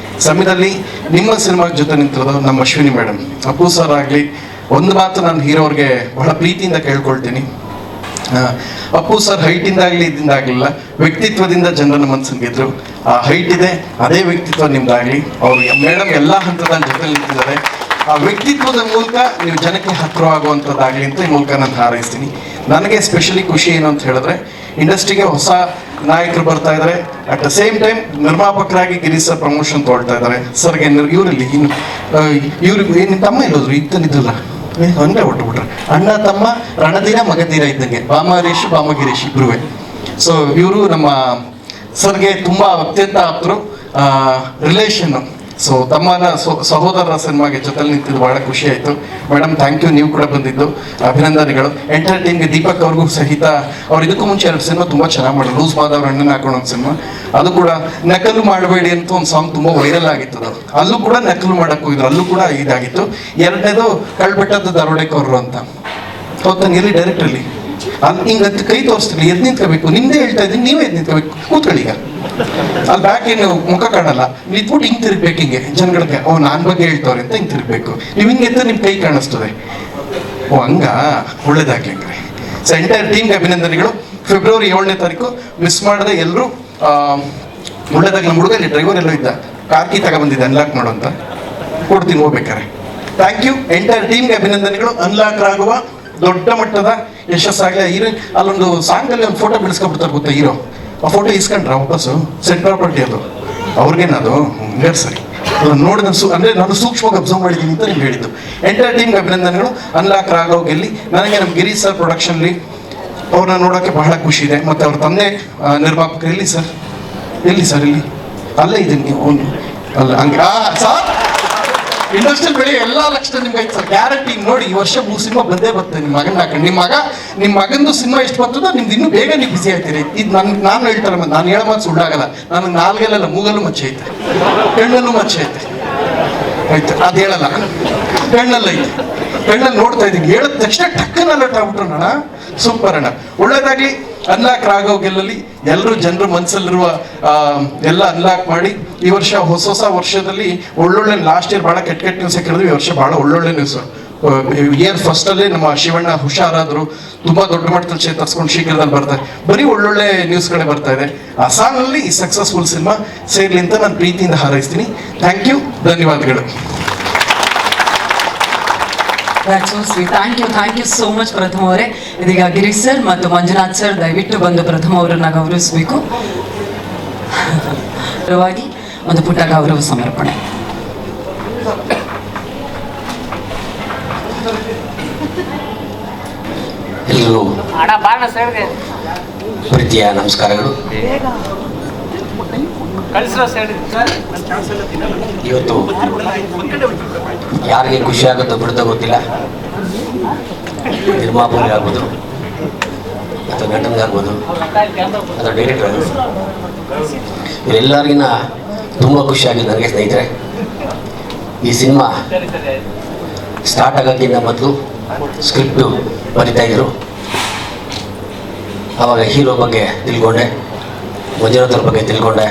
ಸಮಯದಲ್ಲಿ ನಿಮ್ಮ ಸಿನಿಮಾ ಜೊತೆ ನಿಂತಿರೋದು ನಮ್ಮ ಅಶ್ವಿನಿ ಮೇಡಮ್, ಅಪ್ಪು ಸರ್ ಆಗಲಿ. ಒಂದು ಮಾತು ನಾನು ಹೀರೋರಿಗೆ ಬಹಳ ಪ್ರೀತಿಯಿಂದ ಕೇಳ್ಕೊಳ್ತೀನಿ. ಅಪ್ಪು ಸರ್ ಹೈಟಿಂದಾಗಲಿ ಇದಿಂದಾಗಲಿಲ್ಲ, ವ್ಯಕ್ತಿತ್ವದಿಂದ ಜನರನ್ನ ಮನಸ್ಸನ್ನು ಗೆದ್ರು. ಆ ಹೈಟ್ ಇದೆ, ಅದೇ ವ್ಯಕ್ತಿತ್ವ ನಿಮ್ದಾಗಲಿ. ಅವರು ಮೇಡಮ್ ಎಲ್ಲ ಹಂತದ ಜೊತೆ ನಿಂತಿದ್ದಾರೆ. ಆ ವ್ಯಕ್ತಿತ್ವದ ಮೂಲಕ ನೀವು ಜನಕ್ಕೆ ಹತ್ತಿರ ಆಗುವಂಥದ್ದಾಗಲಿ ಅಂತ ಈ ಮೂಲಕ ನಾನು ಹಾರೈಸ್ತೀನಿ. ನನಗೆ ಸ್ಪೆಷಲಿ ಖುಷಿ ಏನು ಅಂತ ಹೇಳಿದ್ರೆ ಇಂಡಸ್ಟ್ರಿಗೆ ಹೊಸ ನಾಯಕರು ಬರ್ತಾ ಇದ್ದಾರೆ. ಅಟ್ ದ ಸೇಮ್ ಟೈಮ್ ನಿರ್ಮಾಪಕರಾಗಿ ಗಿರೀಶ್ ಸರ್ ಪ್ರಮೋಷನ್ ತೊಗೊಳ್ತಾ ಇದ್ದಾರೆ. ಸರ್ಗೆ ಇವರಲ್ಲಿ ಇನ್ನು ಇವ್ರು ನಿಮ್ಮ ತಮ್ಮ ಇಲ್ಲೋದ್ರು ಇತ್ತನಿದ್ರಲ್ಲ, ಹಂಗೆ ಹೊಟ್ಟುಬಿಟ್ರೆ ಅಣ್ಣ ತಮ್ಮ ರಣಧೀರ ಮಗಧೀರ ಇದ್ದಂಗೆ, ಬಾಮಹರೀಶ್ ಬಾಮಗಿರೀಶ್ ಇಬ್ರು. ಸೊ ಇವರು ನಮ್ಮ ಸರ್ಗೆ ತುಂಬ ಅತ್ಯಂತ ಆಪ್ತರು, ರಿಲೇಷನ್ನು. ಸೊ ತಮ್ಮನ ಸಹೋದರರ ಸಿನಿಮಾಗೆ ಜೊತೆಲಿ ನಿಂತಿದ್ದು ಬಹಳ ಖುಷಿ ಆಯಿತು. ಮೇಡಮ್ ಥ್ಯಾಂಕ್ ಯು, ನೀವು ಕೂಡ ಬಂದಿದ್ದು ಅಭಿನಂದನೆಗಳು. ಎಂಟೈರ್ ಟೀಮ್ಗೆ, ದೀಪಕ್ ಅವ್ರಿಗೂ ಸಹಿತ. ಅವ್ರು ಇದಕ್ಕೂ ಮುಂಚೆ 2 ಸಿನಿಮಾ ತುಂಬ ಚೆನ್ನಾಗಿ ಮಾಡೋದು. ಲೂಸ್ ಮಾದವ್ರ ಅಣ್ಣನ ಹಾಕೊಂಡು ಒಂದು ಸಿನಿಮಾ, ಅದು ಕೂಡ ನಕಲು ಮಾಡಬೇಡಿ ಅಂತ ಒಂದು ಸಾಂಗ್ ತುಂಬ ವೈರಲ್ ಆಗಿತ್ತು. ಅದು ಅಲ್ಲೂ ಕೂಡ ನಕಲು ಮಾಡಕ್ಕೆ ಹೋಗಿದ್ರು, ಅಲ್ಲೂ ಕೂಡ ಇದಾಗಿತ್ತು. ಎರಡನೇದು ಕಳ್ಬೆಟ್ಟದ್ದು ದರೋಡೆಕೋರರು ಅಂತ ಹೌದಾ, ಇರಲಿ ಡೈರೆಕ್ಟ್ರಲ್ಲಿ ಅಲ್ಲಿ ಹಿಂಗೆ ಕೈ ತೋರಿಸ್ತಿರ್ಲಿ, ಎದ್ದು ನಿಂತ್ಕೋಬೇಕು. ನಿಮ್ದೇ ಹೇಳ್ತಾ ಇದ್ದೀನಿ, ನೀವೇ ಎದ್ದು ನಿಂತ್ಕೋಬೇಕು. ಕೂತ್ಕೊಳ್ಳಿ. ಈಗ ಅಲ್ಲಿ ಬ್ಯಾಕ್ ಏನು ಮುಖ ಕಾಣಲ್ಲ, ನಿಂತ್ಬಿಟ್ಟು ಹಿಂಗೆ ತಿರುಗ್ಬೇಕು. ಹಿಂಗೆ ಜನಗಳಿಗೆ ನಾನು ಬಗ್ಗೆ ಹೇಳ್ತವ್ರೆ ಅಂತ ಹಿಂಗೆ ತಿರುಗ್ಬೇಕು. ನೀವು ಹಿಂಗೆ ಎದ್ದು ನಿಮ್ಮ ಕೈ ಕಾಣಿಸ್ತದೆ. ಓ ಹಂಗ, ಒಳ್ಳೇದಾಗ್ಲಿ. ಸೊ ಎಂಟೈರ್ ಟೀಮ್ಗೆ ಅಭಿನಂದನೆಗಳು. ಫೆಬ್ರವರಿ 7ನೇ ತಾರೀಕು ಮಿಸ್ ಮಾಡದೆ ಎಲ್ಲರೂ ಒಳ್ಳೇದಾಗಿ. ನಮ್ಮ ಹುಡುಗಲ್ಲಿ ಡ್ರೈವರ್ ಎಲ್ಲೋ ಇದ್ದ, ಕಾರ್ಕಿ ತಗೊಬಂದಿದ್ದೆ ಅನ್ಲಾಕ್ ಮಾಡೋ ಅಂತ, ಕೊಡ್ತೀನಿ ಹೋಗ್ಬೇಕಾರೆ. Thank you. ಎಂಟೈರ್ ಟೀಮ್ಗೆ ಅಭಿನಂದನೆಗಳು. ಅನ್ಲಾಕ್ ಆಗುವ ದೊಡ್ಡ ಮಟ್ಟದ ಯಶಸ್ಸಾಗಲಿ. ಹೀರೋ ಅಲ್ಲೊಂದು ಸಾಂಗಲ್ಲಿ ಒಂದು ಫೋಟೋ ಬಿಡಿಸ್ಕೊಬಿಡ್ತಾರೆ ಗೊತ್ತಾ ಹೀರೋ, ಆ ಫೋಟೋ ಇಸ್ಕೊಂಡ್ರ ವಾಪಸ್ಸು ಸೆಟ್ ಪ್ರಾಪರ್ಟಿ ಅದು ಅವ್ರಿಗೇನದು ಬೇರೆ ಸರಿ. ಅದನ್ನು ನೋಡಿ ನಾನು ನಾನು ಸೂಕ್ಷ್ಮವಾಗಿ ಅಬ್ಸರ್ವ್ ಮಾಡಿದ್ದೀನಿ ಅಂತ ನಿಮ್ಗೆ ಹೇಳಿದ್ದು. ಎಂಟೈರ್ ಟೀಮ್ಗೆ ಅಭಿನಂದನೆಗಳು. ಅನ್ಲಾಕ್ ರಾಘವ್ ಗೆಲ್ಲಿ. ನನಗೆ ನಮ್ಮ ಗಿರೀಶ್ ಸರ್ ಪ್ರೊಡಕ್ಷನ್ಲಿ ಅವ್ರನ್ನ ನೋಡೋಕ್ಕೆ ಬಹಳ ಖುಷಿ ಇದೆ. ಮತ್ತು ಅವ್ರ ತಂದೆ ನಿರ್ಮಾಪಕರು ಎಲ್ಲಿ ಸರ್, ಎಲ್ಲಿ ಸರ್, ಇಲ್ಲಿ ಅಲ್ಲೇ ಇದ್ದೀನಿ ನೀವು ಅಲ್ಲ ಹಂಗೆ ಸರ್. ಇಂಡಸ್ಟ್ರಿಯಲ್ ಬೆಳೆ ಎಲ್ಲ ಲಕ್ಷಣ ನಿಮ್ಗೆ ಐತೆ ಸರ್, ಗ್ಯಾರಂಟಿ. ನೋಡಿ ಈ ವರ್ಷ 3 ಸಿನಿಮಾ ಬಂದೇ ಬರ್ತದೆ ನಿಮ್ಮ ಮಗನ ಹಾಕೊಂಡು. ನಿಮ್ಮ ಮಗಂದು ಸಿನಿಮಾ ಎಷ್ಟು ಬರ್ತದೋ ನಿಮ್ದು ಇನ್ನೂ ಬೇಗ ನೀವು ಬಿಸಿ ಆಗ್ತೀರಿ. ಇದು ನಾನು ಹೇಳ್ತಾರೆ, ನಾನು ಹೇಳೋ ಮಾತು ಸುಳ್ಳಾಗಲ್ಲ. ನನಗೆ ನಾಲ್ಗೆಲ್ಲ ಮೂಗಲ್ಲೂ ಮಚ್ಚೆ ಐತೆ, ಹೆಣ್ಣಲ್ಲೂ ಮಚ್ಚೆ ಐತೆ, ಆಯ್ತು ಅದು ಹೇಳಲ್ಲ, ಹೆಣ್ಣಲ್ಲ ಐತೆ. ಹೆಣ್ಣಲ್ಲಿ ನೋಡ್ತಾ ಇದ್ದೀನಿ, ಹೇಳಿದ ತಕ್ಷಣ ಟಕ್ಕನ ಅಲರ್ಟ್ ಆಗ್ಬಿಟ್ರು. ಅಣ್ಣ ಸೂಪರ್ ಅಣ್ಣ, ಒಳ್ಳೇದಾಗ್ಲಿ. ಅನ್ಲಾಕ್ ರಾಘವ್ ಗೆಲ್ಲಲಿ. ಎಲ್ಲರೂ ಜನರ ಮನಸ್ಸಲ್ಲಿರುವ ಎಲ್ಲ ಅನ್ಲಾಕ್ ಮಾಡಿ ಈ ವರ್ಷ ಹೊಸ ವರ್ಷದಲ್ಲಿ ಒಳ್ಳೊಳ್ಳೆ. ಲಾಸ್ಟ್ ಇಯರ್ ಭಾಳ ಕೆಟ್ಟ ನ್ಯೂಸ್ ಕೇಳಿದ್ವಿ, ಈ ವರ್ಷ ಭಾಳ ಒಳ್ಳೊಳ್ಳೆ ನ್ಯೂಸ್. ಇಯರ್ ಫಸ್ಟಲ್ಲೇ ನಮ್ಮ ಶಿವಣ್ಣ ಹುಷಾರಾದ್ರು, ತುಂಬಾ ದೊಡ್ಡ ಮಟ್ಟದಲ್ಲಿ ಚೇತರಿಸ್ಕೊಂಡು ಶೀಘ್ರದಲ್ಲಿ ಬರ್ತಾರೆ. ಬರೀ ಒಳ್ಳೊಳ್ಳೆ ನ್ಯೂಸ್ಗಳೇ ಬರ್ತಾ ಇದೆ. ಅಸಾನಲ್ಲಿ ಈ ಸಕ್ಸಸ್ಫುಲ್ ಸಿನಿಮಾ ಸೇರ್ಲಿ ಅಂತ ನಾನು ಪ್ರೀತಿಯಿಂದ ಹಾರೈಸ್ತೀನಿ. ಥ್ಯಾಂಕ್ ಯು, ಧನ್ಯವಾದಗಳು.
That's so sweet. Thank you so much ಪ್ರಥಮ ಅವರೇ. ಇದೀಗ ಗಿರೀಶ್ ಸರ್ ಮತ್ತು ಮಂಜುನಾಥ್ ಸರ್ ದಯವಿಟ್ಟು ಬಂದು ಪ್ರಥಮ ಅವರನ್ನ ಗೌರವಿಸಬೇಕು. ಒಂದು ಪುಟ್ಟ ಗೌರವ ಸಮರ್ಪಣೆ.
ಅಣ್ಣ ಬಾಣ ಸೈಡ್ಗೆ
ಪ್ರೀತಿಯ ನಮಸ್ಕಾರಗಳು.
ಕಳಿಸ್ರೋ ಸೈಡ್
ಇವತ್ತು ಯಾರಿಗೆ ಖುಷಿ ಆಗುತ್ತೋ ಬಿಡುತ್ತೋ ಗೊತ್ತಿಲ್ಲ, ನಿರ್ಮಾಪಕರಿಗೆ ಆಗ್ಬೋದು ಅಥವಾ ನಟನಿಗಾಗ್ಬೋದು ಅಥವಾ ಡೈರೆಕ್ಟರ್ ಆಗ್ಬೋದು, ಇವರೆಲ್ಲರಿಗಿನ್ನ ತುಂಬ ಖುಷಿಯಾಗಿದೆ ನನಗೆ. ಸ್ನೇಹಿತರೆ, ಈ ಸಿನಿಮಾ ಸ್ಟಾರ್ಟ್ ಆಗೋಕ್ಕಿಂತ ಮೊದಲು ಸ್ಕ್ರಿಪ್ಟು ಬರಿತಾಯಿದ್ರು. ಆವಾಗ ಹೀರೋ ಬಗ್ಗೆ ತಿಳ್ಕೊಂಡೆ, ಮಂಜುನಾಥ್ ಅವ್ರ ಬಗ್ಗೆ ತಿಳ್ಕೊಂಡೆ.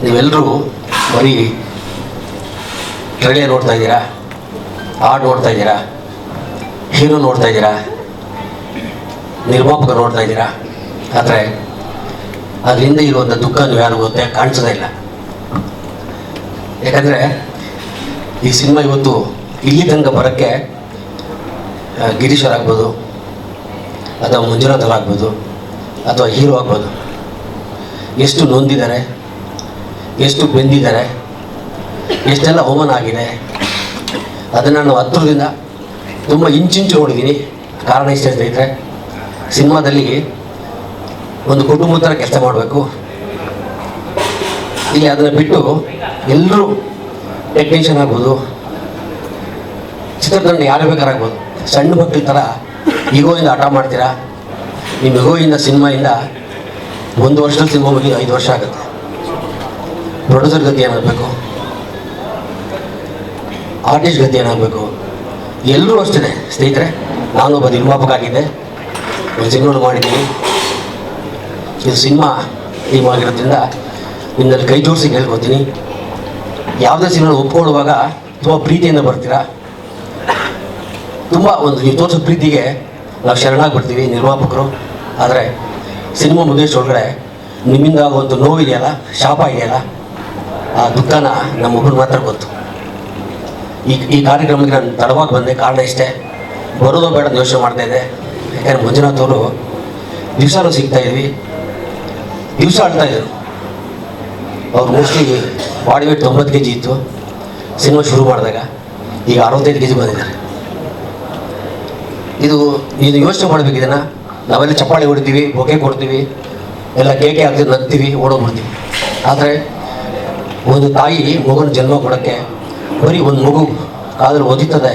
ನೀವೆಲ್ಲರೂ ಬರೀ ಟ್ರೈಲರ್ ನೋಡ್ತಾ ಇದ್ದೀರಾ, ಹಾಡು ನೋಡ್ತಾ ಇದ್ದೀರಾ, ಹೀರೋ ನೋಡ್ತಾ ಇದ್ದೀರಾ, ನಿರ್ಮಾಪಕ ನೋಡ್ತಾ ಇದ್ದೀರಾ. ಆದರೆ ಅದರಿಂದ ಇರುವಂಥ ದುಃಖ ನೀವು ಯಾರು ಗೊತ್ತೇ ಕಾಣಿಸೋದೇ ಇಲ್ಲ. ಯಾಕಂದರೆ ಈ ಸಿನಿಮಾ ಇವತ್ತು ಇಲ್ಲಿ ತನಕ ಬರೋಕ್ಕೆ ಗಿರೀಶ್ ಆಗ್ಬೋದು ಅಥವಾ ಮಂಜುನಾಥ್ ಆಗ್ಬೋದು ಅಥವಾ ಹೀರೋ ಆಗ್ಬೋದು, ಎಷ್ಟು ನೊಂದಿದ್ದಾರೆ, ಎಷ್ಟು ಬೆಂದಿದ್ದಾರೆ, ಎಷ್ಟೆಲ್ಲ ಅವಮಾನ ಆಗಿದೆ, ಅದನ್ನು ನಾನು ಹತ್ತಿರದಿಂದ ತುಂಬ ಇಂಚಿಂಚು ನೋಡಿದ್ದೀನಿ. ಕಾರಣ ಇಷ್ಟೇ ಸ್ನೇಹಿತರೆ, ಸಿನಿಮಾದಲ್ಲಿ ಒಂದು ಕುಟುಂಬದ ಥರ ಕೆಲಸ ಮಾಡಬೇಕು. ಇಲ್ಲಿ ಅದನ್ನು ಬಿಟ್ಟು ಎಲ್ಲರೂ ಟೆಕ್ನಿಷಿಯನ್ ಆಗ್ಬೋದು, ಚಿತ್ರತಂಡ ಯಾರು ಬೇಕಾರಾಗ್ಬೋದು, ಸಣ್ಣ ಮಕ್ಕಳ ಥರ ಈಗೋಯಿಂದ ಆಟ ಮಾಡ್ತೀರಾ. ನಿಮ್ಮ ಈಗೋಯಿಂದ ಸಿನಿಮಾಯಿಂದ 1 ವರ್ಷದಲ್ಲಿ ಸಿನಿಮಾ ಮುಗಿ 5 ವರ್ಷ ಆಗುತ್ತೆ. ಪ್ರೊಡ್ಯೂಸರ್ ಗತಿ ಏನಾಗಬೇಕು, ಆರ್ಟಿಸ್ಟ್ ಗತಿ ಏನಾಗಬೇಕು, ಎಲ್ಲರೂ ಅಷ್ಟೇ ಸ್ನೇಹಿತರೆ. ನಾನೊಬ್ಬ ನಿರ್ಮಾಪಕ ಆಗಿದ್ದೆ, ಒಂದು ಸಿನಿಮಾ ಮಾಡಿದ್ದೀನಿ. ಇದು ಸಿನಿಮಾ ಟೀಮ್ ಆಗಿರೋದ್ರಿಂದ ನಿಮ್ಮಲ್ಲಿ ಕೈ ಜೋಡಿಸಿ ಕೇಳ್ಕೊತೀನಿ, ಯಾವುದೇ ಸಿನಿಮಾ ಒಪ್ಕೊಳ್ಳುವಾಗ ತುಂಬ ಪ್ರೀತಿಯಿಂದ ಬರ್ತೀರಾ. ತುಂಬ ಒಂದು ನೀವು ತೋರಿಸೋ ಪ್ರೀತಿಗೆ ನಾವು ಶರಣಾಗ್ಬಿಡ್ತೀವಿ ನಿರ್ಮಾಪಕರು. ಆದರೆ ಸಿನಿಮಾ ಮುಗಿಸೋಳಗಡೆ ನಿಮ್ಮಿಂದ ಒಂದು ನೋವಿದೆಯಲ್ಲ, ಶಾಪ ಇದೆಯಲ್ಲ, ಆ ದುಃಖನ ನಮ್ಮೊಬ್ಬರು ಮಾತ್ರ ಗೊತ್ತು. ಈ ಕಾರ್ಯಕ್ರಮಕ್ಕೆ ನಾನು ತಡವಾಗಿ ಬಂದೆ. ಕಾರಣ ಇಷ್ಟೇ, ಬರೋದು ಬೇಡ ಯೋಚನೆ ಮಾಡ್ತಾಯಿದ್ದೆ. ಯಾಕಂದರೆ ಮಂಜುನಾಥ್ ಅವರು ದಿವಸನೂ ಸಿಗ್ತಾಯಿದ್ವಿ, ದಿವಸ ಆಡ್ತಾಯಿದ್ರು. ಅವ್ರು ಮೋಸ್ಟ್ಲಿ ಬಾಡಿ ವೇಟ್ 90 kg ಇತ್ತು ಸಿನಿಮಾ ಶುರು ಮಾಡಿದಾಗ, ಈಗ 65 kg ಬಂದಿದ್ದಾರೆ. ಇದು ಯೋಚನೆ ಮಾಡಬೇಕು. ಇದನ್ನು ನಾವೆಲ್ಲ ಚಪ್ಪಾಳೆ ಹೊಡಿತೀವಿ, ಬೊಕ್ಕೆ ಕೊಡ್ತೀವಿ, ಎಲ್ಲ ಕೇಕೆ ಹಾಕ್ತೀವಿ, ನಗ್ತೀವಿ, ಓಡೋಗ್ಬಿಡ್ತೀವಿ. ಆದರೆ ಒಂದು ತಾಯಿ ಮಗುನ ಜನ್ಮ ಕೊಡೋಕ್ಕೆ ಬರೀ ಒಂದು ಮಗು ಕಾದರೂ ಓದಿತ್ತದೆ,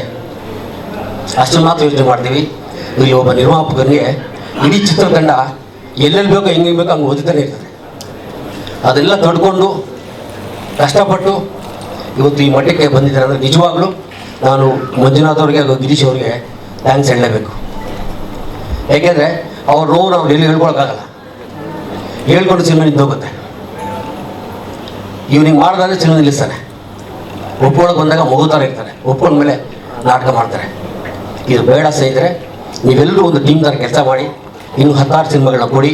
ಅಷ್ಟನ್ನು ಮಾತ್ರ ಯೋಚನೆ ಮಾಡ್ತೀವಿ. ಇಲ್ಲಿ ಒಬ್ಬ ನಿರ್ಮಾಪಕನಿಗೆ ಇಡೀ ಚಿತ್ರತಂಡ ಎಲ್ಲೆಲ್ಲಿ ಬೇಕೋ ಹೆಂಗೆ ಬೇಕೋ ಹಂಗೆ ಓದಿತಾನೆ ಇರ್ತದೆ. ಅದೆಲ್ಲ ತಡ್ಕೊಂಡು ಕಷ್ಟಪಟ್ಟು ಇವತ್ತು ಈ ಮಟ್ಟಕ್ಕೆ ಬಂದಿದ್ದಾರೆ ಅಂದರೆ ನಿಜವಾಗ್ಲೂ ನಾನು ಮಂಜುನಾಥ್ ಅವ್ರಿಗೆ ಹಾಗೂ ಗಿರೀಶ್ ಅವ್ರಿಗೆ ಥ್ಯಾಂಕ್ಸ್ ಹೇಳಲೇಬೇಕು. ಯಾಕೆಂದರೆ ಅವ್ರ ನೋವು ನಾವು ಎಲ್ಲಿ ಹೇಳ್ಕೊಳಕ್ಕಾಗಲ್ಲ, ಹೇಳ್ಕೊಂಡು ಸಿನಿಮಾ ನಿಂತೋಗುತ್ತೆ. ಇವ್ನಿಗೆ ಮಾಡಿದ್ರೆ ಸಿನಿಮಾ ನಿಲ್ಲಿಸ್ತಾನೆ, ಒಪ್ಕೊಳಕ್ಕೆ ಬಂದಾಗ ಮಗು ಥರ ಇರ್ತಾರೆ, ಒಪ್ಕೊಂಡ್ಮೇಲೆ ನಾಟಕ ಮಾಡ್ತಾರೆ. ಇದು ಬೇಡ ಸ್ನೇಹಿತರೆ. ನೀವೆಲ್ಲರೂ ಒಂದು ಟೀಮ್ ಥರ ಕೆಲಸ ಮಾಡಿ, ಇನ್ನು 16 ಸಿನಿಮಾಗಳನ್ನ ಕೊಡಿ,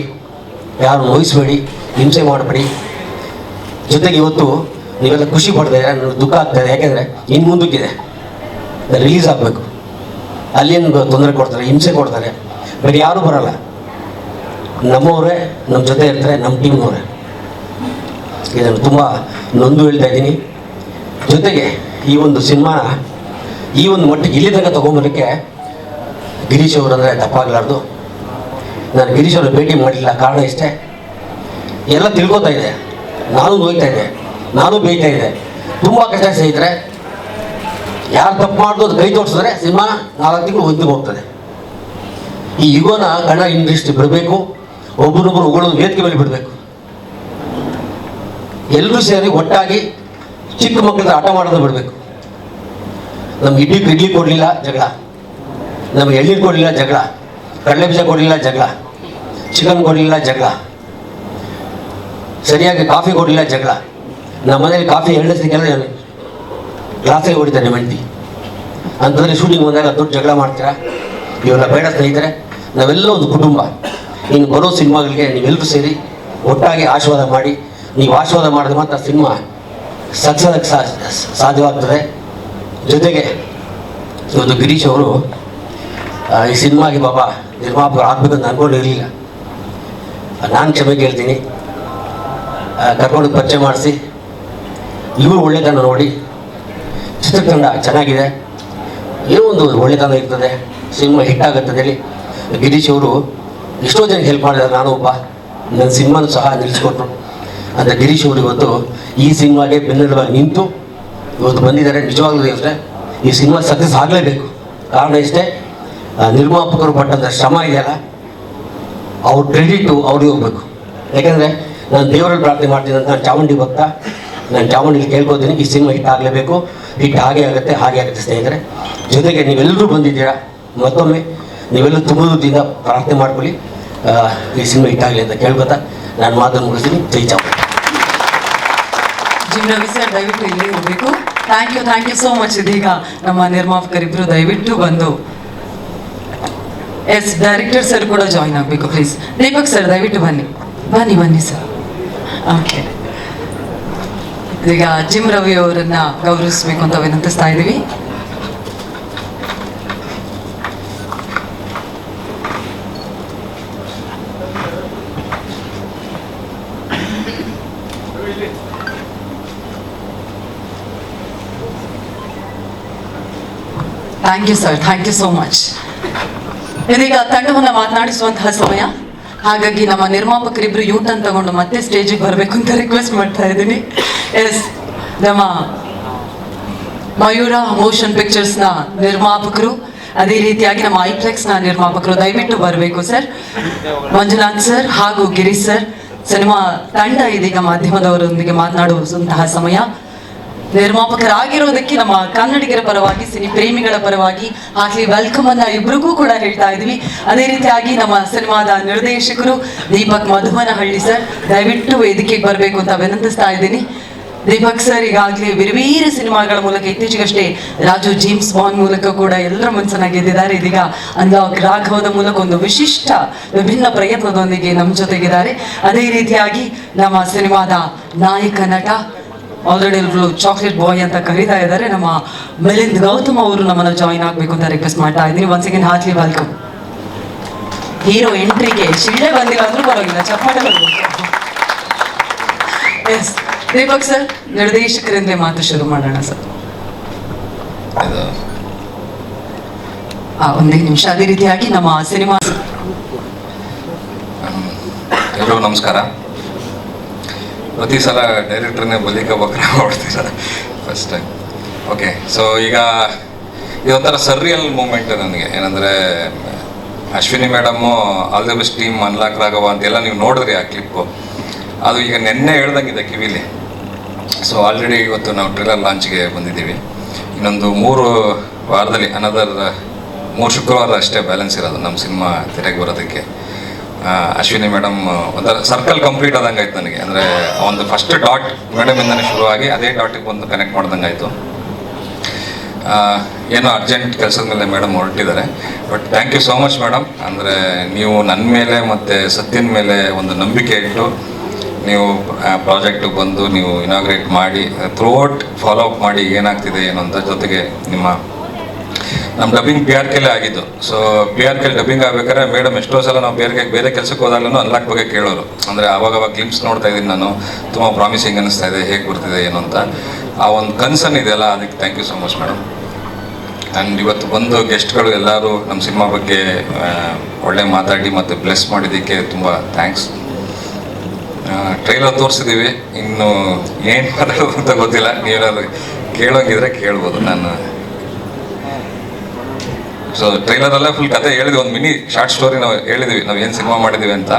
ಯಾರು ನೋಯಿಸಬೇಡಿ, ಹಿಂಸೆ ಮಾಡಬೇಡಿ. ಜೊತೆಗೆ ಇವತ್ತು ನೀವೆಲ್ಲ ಖುಷಿ ಪಡ್ತಾ ಇದ್ದಾರೆ, ನನಗೆ ದುಃಖ ಆಗ್ತಾಯಿದೆ. ಯಾಕೆಂದರೆ ಇನ್ನು ಮುಂದಕ್ಕಿದೆ, ರಿಲೀಸ್ ಆಗಬೇಕು. ಅಲ್ಲೇನು ತೊಂದರೆ ಕೊಡ್ತಾರೆ, ಹಿಂಸೆ ಕೊಡ್ತಾರೆ, ಬೇರೆ ಯಾರೂ ಬರೋಲ್ಲ. ನಮ್ಮವರೇ ನಮ್ಮ ಜೊತೆ ಇರ್ತಾರೆ, ನಮ್ಮ ಟೀಮ್ನವರೇ. ಇದನ್ನು ತುಂಬ ನೊಂದು ಹೇಳ್ತಾ ಇದ್ದೀನಿ. ಜೊತೆಗೆ ಈ ಒಂದು ಸಿನಿಮಾನ ಈ ಒಂದು ಮಟ್ಟಿಗೆ ಇಲ್ಲಿ ತನಕ ತೊಗೊಂಬರೋಕ್ಕೆ ಗಿರೀಶ್ ಅವರು ಅಂದರೆ ತಪ್ಪಾಗಲಾರ್ದು. ನಾನು ಗಿರೀಶ್ ಅವ್ರ ಭೇಟಿ ಮಾಡಿಲ್ಲ. ಕಾರಣ ಇಷ್ಟೇ, ಎಲ್ಲ ತಿಳ್ಕೊತಾ ಇದೆ, ನಾನು ನೋಯ್ತಾ ಇದ್ದೆ, ನಾನು ಬೇಯ್ತಾ ಇದ್ದೆ. ತುಂಬ ಕಷ್ಟ ಸ್ನೇಹಿತರೆ. ಯಾರು ತಪ್ಪು ಮಾಡೋದು ಅದು ಕೈ ತೋರಿಸಿದ್ರೆ ಸಿನಿಮಾ 4 ತಿಂಗಳು ಒಂದಿಗೆ ಹೋಗ್ತದೆ. ಈ ಯುಗನ ಕನ್ನಡ ಇಂಡಸ್ಟ್ರಿ ಬಿಡಬೇಕು, ಒಬ್ಬರೊಬ್ಬರು ಉಗುಳೋದು ವೇದಿಕೆ ಮೇಲೆ ಬಿಡಬೇಕು. ಎಲ್ಲರೂ ಸೇರಿ ಒಟ್ಟಾಗಿ ಚಿಕ್ಕ ಮಕ್ಕಳ ಆಟ ಮಾಡೋದು ಬಿಡಬೇಕು. ನಮ್ಗೆ ಇಡ್ಲಿ ಕೊಡಲಿಲ್ಲ ಜಗಳ, ನಮ್ಗೆ ಎಳ್ನೀರು ಕೊಡಲಿಲ್ಲ ಜಗಳ, ಕಡಲೆ ಬೀಜ ಕೊಡಲಿಲ್ಲ ಜಗಳ, ಚಿಕನ್ ಕೊಡಲಿಲ್ಲ ಜಗಳ, ಸರಿಯಾಗಿ ಕಾಫಿ ಕೊಡಲಿಲ್ಲ ಜಗಳ. ನಮ್ಮ ಮನೇಲಿ ಕಾಫಿ 2 ದಿನಕ್ಕೆಲ್ಲ ಗ್ಲಾಸೇ ಹೊಡಿತಾರೆ ನಿಮ್ಮ ಹೆಂಡತಿ. ಅಂಥದ್ರಲ್ಲಿ ಶೂಟಿಂಗ್ ಬಂದಾಗ ದೊಡ್ಡ ಜಗಳ ಮಾಡ್ತೀರಾ. ಇವೆಲ್ಲ ಬೇಡ ಸ್ನೇಹಿತರೆ. ನಾವೆಲ್ಲ ಒಂದು ಕುಟುಂಬ. ಇನ್ನು ಬರೋ ಸಿನಿಮಾಗಳಿಗೆ ನೀವೆಲ್ಲರೂ ಸೇರಿ ಒಟ್ಟಾಗಿ ಆಶೀರ್ವಾದ ಮಾಡಿ. ನೀವು ಆಶೀರ್ವಾದ ಮಾಡಿದ್ರೆ ಮಾತ್ರ ಸಿನಿಮಾ ಸಕ್ಸಸ್ ಸಾಧ್ಯವಾಗ್ತದೆ. ಜೊತೆಗೆ ಇವತ್ತು ಗಿರೀಶ್ ಅವರು ಈ ಸಿನಿಮಾಗೆ ಪಾಪ ನಿರ್ಮಾಪಕರು ಆಗಬೇಕಂತ ಅಂದ್ಕೊಂಡಿರಲಿಲ್ಲ. ನಾನು ಕ್ಷಮೆ ಕೇಳ್ತೀನಿ. ಕರ್ಕೊಂಡು ಪರಿಚಯ ಮಾಡಿಸಿ ಇವರು ಒಳ್ಳೆತನ ನೋಡಿ ಚಿತ್ರತಂಡ ಚೆನ್ನಾಗಿದೆ, ಏನೋ ಒಂದು ಒಳ್ಳೆತನ ಇರ್ತದೆ, ಸಿನಿಮಾ ಹಿಟ್ ಆಗುತ್ತದೆ ಹೇಳಿ ಗಿರೀಶ್ ಅವರು ಎಷ್ಟೋ ಜನಕ್ಕೆ ಹೆಲ್ಪ್ ಮಾಡಿದ್ದಾರೆ. ನಾನು ಒಬ್ಬ ನನ್ನ ಸಿನಿಮಾನು ಸಹ ನಿಲ್ಲಿಸ್ಕೊಟ್ರು ಅಂತ ಗಿರೀಶ್ ಅವರು ಇವತ್ತು ಈ ಸಿನಿಮಾಗೆ ಬೆನ್ನೆಲುಬಾಗಿ ನಿಂತು ಇವತ್ತು ಬಂದಿದ್ದಾರೆ. ನಿಜವಾಗ್ಲೂ ಅಂದರೆ ಈ ಸಿನಿಮಾ ಸಕ್ಸಸ್ ಆಗಲೇಬೇಕು. ಕಾರಣ ಇಷ್ಟೇ, ನಿರ್ಮಾಪಕರು ಪಟ್ಟಂಥ ಶ್ರಮ ಇದೆಯಲ್ಲ, ಅವ್ರ ಕ್ರೆಡಿಟು ಅವ್ರಿಗೆ ಹೋಗ್ಬೇಕು. ಯಾಕೆಂದರೆ ನಾನು ದೇವರಲ್ಲಿ ಪ್ರಾರ್ಥನೆ ಮಾಡ್ತೀನಿ ಅಂತ ನಾನು ಚಾಮುಂಡಿ ಭಕ್ತ. ನಾನು ಚಾಮುಂಡಿಲಿ ಕೇಳ್ಕೊತೀನಿ, ಈ ಸಿನಿಮಾ ಹಿಟ್ ಆಗಲೇಬೇಕು. ಹಿಟ್ ಹಾಗೆ ಆಗುತ್ತೆ ಸ್ನೇಹಿತರೆ. ಜೊತೆಗೆ ನೀವೆಲ್ಲರೂ ಬಂದಿದ್ದೀರಾ, ಮತ್ತೊಮ್ಮೆ ನೀವೆಲ್ಲರೂ ತುಂಬದಿಂದ ಪ್ರಾರ್ಥನೆ ಮಾಡ್ಕೊಳ್ಳಿ, ಈ ಸಿನಿಮಾ ಹಿಟ್ ಆಗಲಿ ಅಂತ ಕೇಳ್ಕೊತಾ ನಾನು ಮಾತನ್ನು ಮುಗಿಸ್ತೀನಿ. ಜೈ ಚಾಮುಂಡಿ.
ಜಿಮ್ ರವಿ ಸರ್ ದಯವಿಟ್ಟು ಇಲ್ಲಿ ಇರಬೇಕು. Thank you so much. ಇದೀಗ ನಮ್ಮ ನಿರ್ಮಾಪಕರಿಬ್ಬರು ದಯವಿಟ್ಟು ಬಂದು, ಎಸ್ ಡೈರೆಕ್ಟರ್ ಸರ್ ಕೂಡ ಜಾಯಿನ್ ಆಗಬೇಕು ಪ್ಲೀಸ್. ದೀಪಕ್ ಸರ್ ದಯವಿಟ್ಟು ಬನ್ನಿ ಸರ್. ಓಕೆ, ಈಗ ಜಿಮ್ ರವಿ ಅವರನ್ನ ಗೌರವಿಸಬೇಕು ಅಂತ ವಿನಂತಿಸ್ತಾ ಇದ್ದೀವಿ. Thank you sir, thank you so much. ಇದೀಗ ತಂಡವನ್ನು ಮಾತನಾಡಿಸುವಂತಹ ಸಮಯ. ಹಾಗಾಗಿ ನಮ್ಮ ನಿರ್ಮಾಪಕರಿಬ್ರು ಯೂಟರ್ನ್ ತಗೊಂಡು ಮತ್ತೆ ಸ್ಟೇಜಿಗೆ ಬರಬೇಕು ಅಂತ ರಿಕ್ವೆಸ್ಟ್ ಮಾಡ್ತಾ ಇದ್ದೀನಿ. ಎಸ್, ನಮ್ಮ ಮಯೂರ ಮೋಷನ್ ಪಿಕ್ಚರ್ಸ್ನ ನಿರ್ಮಾಪಕರು, ಅದೇ ರೀತಿಯಾಗಿ ನಮ್ಮ ಐಪ್ಲೆಕ್ಸ್ನ ನಿರ್ಮಾಪಕರು ದಯವಿಟ್ಟು ಬರಬೇಕು ಸರ್. ಮಂಜುನಾಥ್ ಸರ್ ಹಾಗೂ ಗಿರೀಶ್ ಸರ್, ಸಿನಿಮಾ ತಂಡ ಇದೀಗ ಮಾಧ್ಯಮದವರೊಂದಿಗೆ ಮಾತನಾಡುವಂತಹ ಸಮಯ. ನಿರ್ಮಾಪಕರಾಗಿರೋದಕ್ಕೆ ನಮ್ಮ ಕನ್ನಡಿಗರ ಪರವಾಗಿ, ಸಿನಿ ಪ್ರೇಮಿಗಳ ಪರವಾಗಿ ಹಾಗೆ ವೆಲ್ಕಮ್ ಅನ್ನ ಇಬ್ರಿಗೂ ಕೂಡ ಹೇಳ್ತಾ ಇದ್ವಿ. ಅದೇ ರೀತಿಯಾಗಿ ನಮ್ಮ ಸಿನಿಮಾದ ನಿರ್ದೇಶಕರು ದೀಪಕ್ ಮಧುವನಹಳ್ಳಿ ಸರ್ ದಯವಿಟ್ಟು ವೇದಿಕೆಗೆ ಬರಬೇಕು ಅಂತ ವಿನಂತಿಸ್ತಾ ಇದ್ದೀನಿ. ದೀಪಕ್ ಸರ್ ಈಗಾಗಲೇ ಬೇರೆ ಸಿನಿಮಾಗಳ ಮೂಲಕ, ಇತ್ತೀಚೆಗಷ್ಟೇ ರಾಜು ಜೇಮ್ಸ್ ಬಾಂಡ್ ಮೂಲಕ ಕೂಡ ಎಲ್ಲರ ಮನಸ್ಸನ್ನ ಗೆದ್ದಿದ್ದಾರೆ. ಇದೀಗ ಅನ್ಲಾಕ್ ರಾಘವದ ಮೂಲಕ ಒಂದು ವಿಶಿಷ್ಟ ವಿಭಿನ್ನ ಪ್ರಯತ್ನದೊಂದಿಗೆ ನಮ್ಮ ಜೊತೆಗಿದ್ದಾರೆ. ಅದೇ ರೀತಿಯಾಗಿ ನಮ್ಮ ಸಿನಿಮಾದ ನಾಯಕ ನಟ, ಆಲ್ರೆಡಿ ಎಲ್ಲರೂ ಚಾಕ್ಲೇಟ್ ಬಾಯ್ ಅಂತ ಕರೀತಾ ಇದ್ದಾರೆ, ನಮ್ಮ ಮಿಲಿಂದ್ ಗೌತಮ್ ಅವರು ನಮ್ಮನ್ನು ಜಾಯಿನ್ ಆಗಬೇಕು ಅಂತ ರಿಕ್ವೆಸ್ಟ್ ಮಾಡ್ತಾ ಇದ್ದೀನಿ. Once again heartly welcome. Hero ಎಂಟ್ರಿಗೆ ಶಿಳ್ಳೆ ಬಂದಿಲ್ಲ ಅಂದ್ರೂ ಪರವಾಗಿಲ್ಲ, ಚಪ್ಪಾಳೆ ಬರ್ಬೇಕು. ಎಸ್, ದೀಪಕ್ ಸರ್ ನಿರ್ದೇಶಕರಿಂದ ಮಾತು ಶುರು ಮಾಡೋಣ ಸರ್. ಒಂದೇ ನಿಮಿಷ. ಅದೇ ರೀತಿಯಾಗಿ ನಮ್ಮ ಸಿನಿಮಾ.
ಎಲ್ಲರಿಗೂ ನಮಸ್ಕಾರ. ಪ್ರತಿ ಸಲ ಡೈರೆಕ್ಟರ್ನೇ ಬಲಿಕ ಬಕ್ರ ಹೊಡ್ತೀರ ಫಸ್ಟ್ ಟೈಮ್. ಓಕೆ, ಸೊ ಈಗ ಇದೊಂಥರ ಸರ್ರಿಯಲ್ ಮೂಮೆಂಟ್ ನನಗೆ. ಏನಂದರೆ Ashwini madam all the best team unlock Raghava ಅಂತೆಲ್ಲ ನೀವು ನೋಡಿದ್ರಿ ಆ ಕ್ಲಿಪ್ಪು. ಅದು ಈಗ ನೆನ್ನೆ ಹೇಳ್ದಂಗಿದೆ ಕಿವಿಲಿ. ಸೊ ಆಲ್ರೆಡಿ ಇವತ್ತು ನಾವು ಟ್ರೇಲರ್ ಲಾಂಚ್ಗೆ ಬಂದಿದ್ದೀವಿ. ಇನ್ನೊಂದು 3 ವಾರದಲ್ಲಿ, ಅನದರ್ 3 ಶುಕ್ರವಾರ ಅಷ್ಟೇ ಬ್ಯಾಲೆನ್ಸ್ ಇರೋದು ನಮ್ಮ ಸಿನಿಮಾ ತೆರೆಗೆ ಬರೋದಕ್ಕೆ. ಅಶ್ವಿನಿ ಮೇಡಮ್ ಒಂಥರ ಸರ್ಕಲ್ ಕಂಪ್ಲೀಟ್ ಆದಂಗೆ ಆಯ್ತು ನನಗೆ. ಅಂದರೆ ಒಂದು ಫಸ್ಟ್ ಡಾಟ್ ಮೇಡಮಿಂದನೇ ಶುರುವಾಗಿ ಅದೇ ಡಾಟಿಗೆ ಬಂದು ಕನೆಕ್ಟ್ ಮಾಡ್ದಂಗೆ ಆಯಿತು. ಏನೋ ಅರ್ಜೆಂಟ್ ಕೆಲಸದ ಮೇಲೆ ಮೇಡಮ್ ಹೊರಟಿದ್ದಾರೆ. But thank you so much madam. ಅಂದರೆ ನೀವು ನನ್ನ ಮೇಲೆ ಮತ್ತು ಸತ್ಯನ ಮೇಲೆ ಒಂದು ನಂಬಿಕೆ ಇಟ್ಟು ನೀವು ಪ್ರಾಜೆಕ್ಟಿಗೆ ಬಂದು ನೀವು ಇನಾಗ್ರೇಟ್ ಮಾಡಿ ಥ್ರೂಔಟ್ ಫಾಲೋ ಅಪ್ ಮಾಡಿ ಏನಾಗ್ತಿದೆ ಏನು ಅಂತ. ಜೊತೆಗೆ ನಮ್ಮ ಡಬ್ಬಿಂಗ್ PRK ಆಗಿದ್ದು. ಸೊ PRK ಡಬ್ಬಿಂಗ್ ಆಗ್ಬೇಕಾದ್ರೆ ಮೇಡಮ್ ಎಷ್ಟೋ ಸಲ ನಾವು ಬೇರೆ ಕೆಲಸಕ್ಕೆ ಹೋದಾಗಲೂ ಅನ್ಲಾಕ್ ಬಗ್ಗೆ ಕೇಳೋರು. ಅಂದರೆ ಆವಾಗ ಕ್ಲಿಪ್ಸ್ ನೋಡ್ತಾ ಇದ್ದೀನಿ ನಾನು, ತುಂಬ ಪ್ರಾಮಿಸಿಂಗ್ ಅನ್ನಿಸ್ತಾ ಇದೆ, ಹೇಗೆ ಬರ್ತಿದೆ ಏನು ಅಂತ. ಆ ಒಂದು ಕನ್ಸರ್ನ್ ಇದೆಯಲ್ಲ, ಅದಕ್ಕೆ thank you so much madam. And ಇವತ್ತು ಬಂದು ಗೆಸ್ಟ್ಗಳು ಎಲ್ಲರೂ ನಮ್ಮ ಸಿನಿಮಾ ಬಗ್ಗೆ ಒಳ್ಳೆ ಮಾತಾಡಿ ಮತ್ತು ಬ್ಲೆಸ್ ಮಾಡಿದ್ದಕ್ಕೆ ತುಂಬ ಥ್ಯಾಂಕ್ಸ್. ಟ್ರೈಲರ್ ತೋರಿಸಿದ್ದೀವಿ, ಇನ್ನು ಏನು ಮಾತಾಡೋದು ಅಂತ ಗೊತ್ತಿಲ್ಲ. ನೀವೇನಾದ್ರು ಕೇಳೋಂಗಿದ್ರೆ ಕೇಳ್ಬೋದು. ನಾನು ಸೊ ಟ್ರೈಲರಲ್ಲೇ ಫುಲ್ ಕತೆ ಹೇಳಿದ್ವಿ, ಒಂದು ಮಿನಿ ಶಾರ್ಟ್ ಸ್ಟೋರಿ ನಾವು ಹೇಳಿದ್ವಿ, ನಾವು ಏನು ಸಿನಿಮಾ ಮಾಡಿದ್ದೀವಿ ಅಂತ.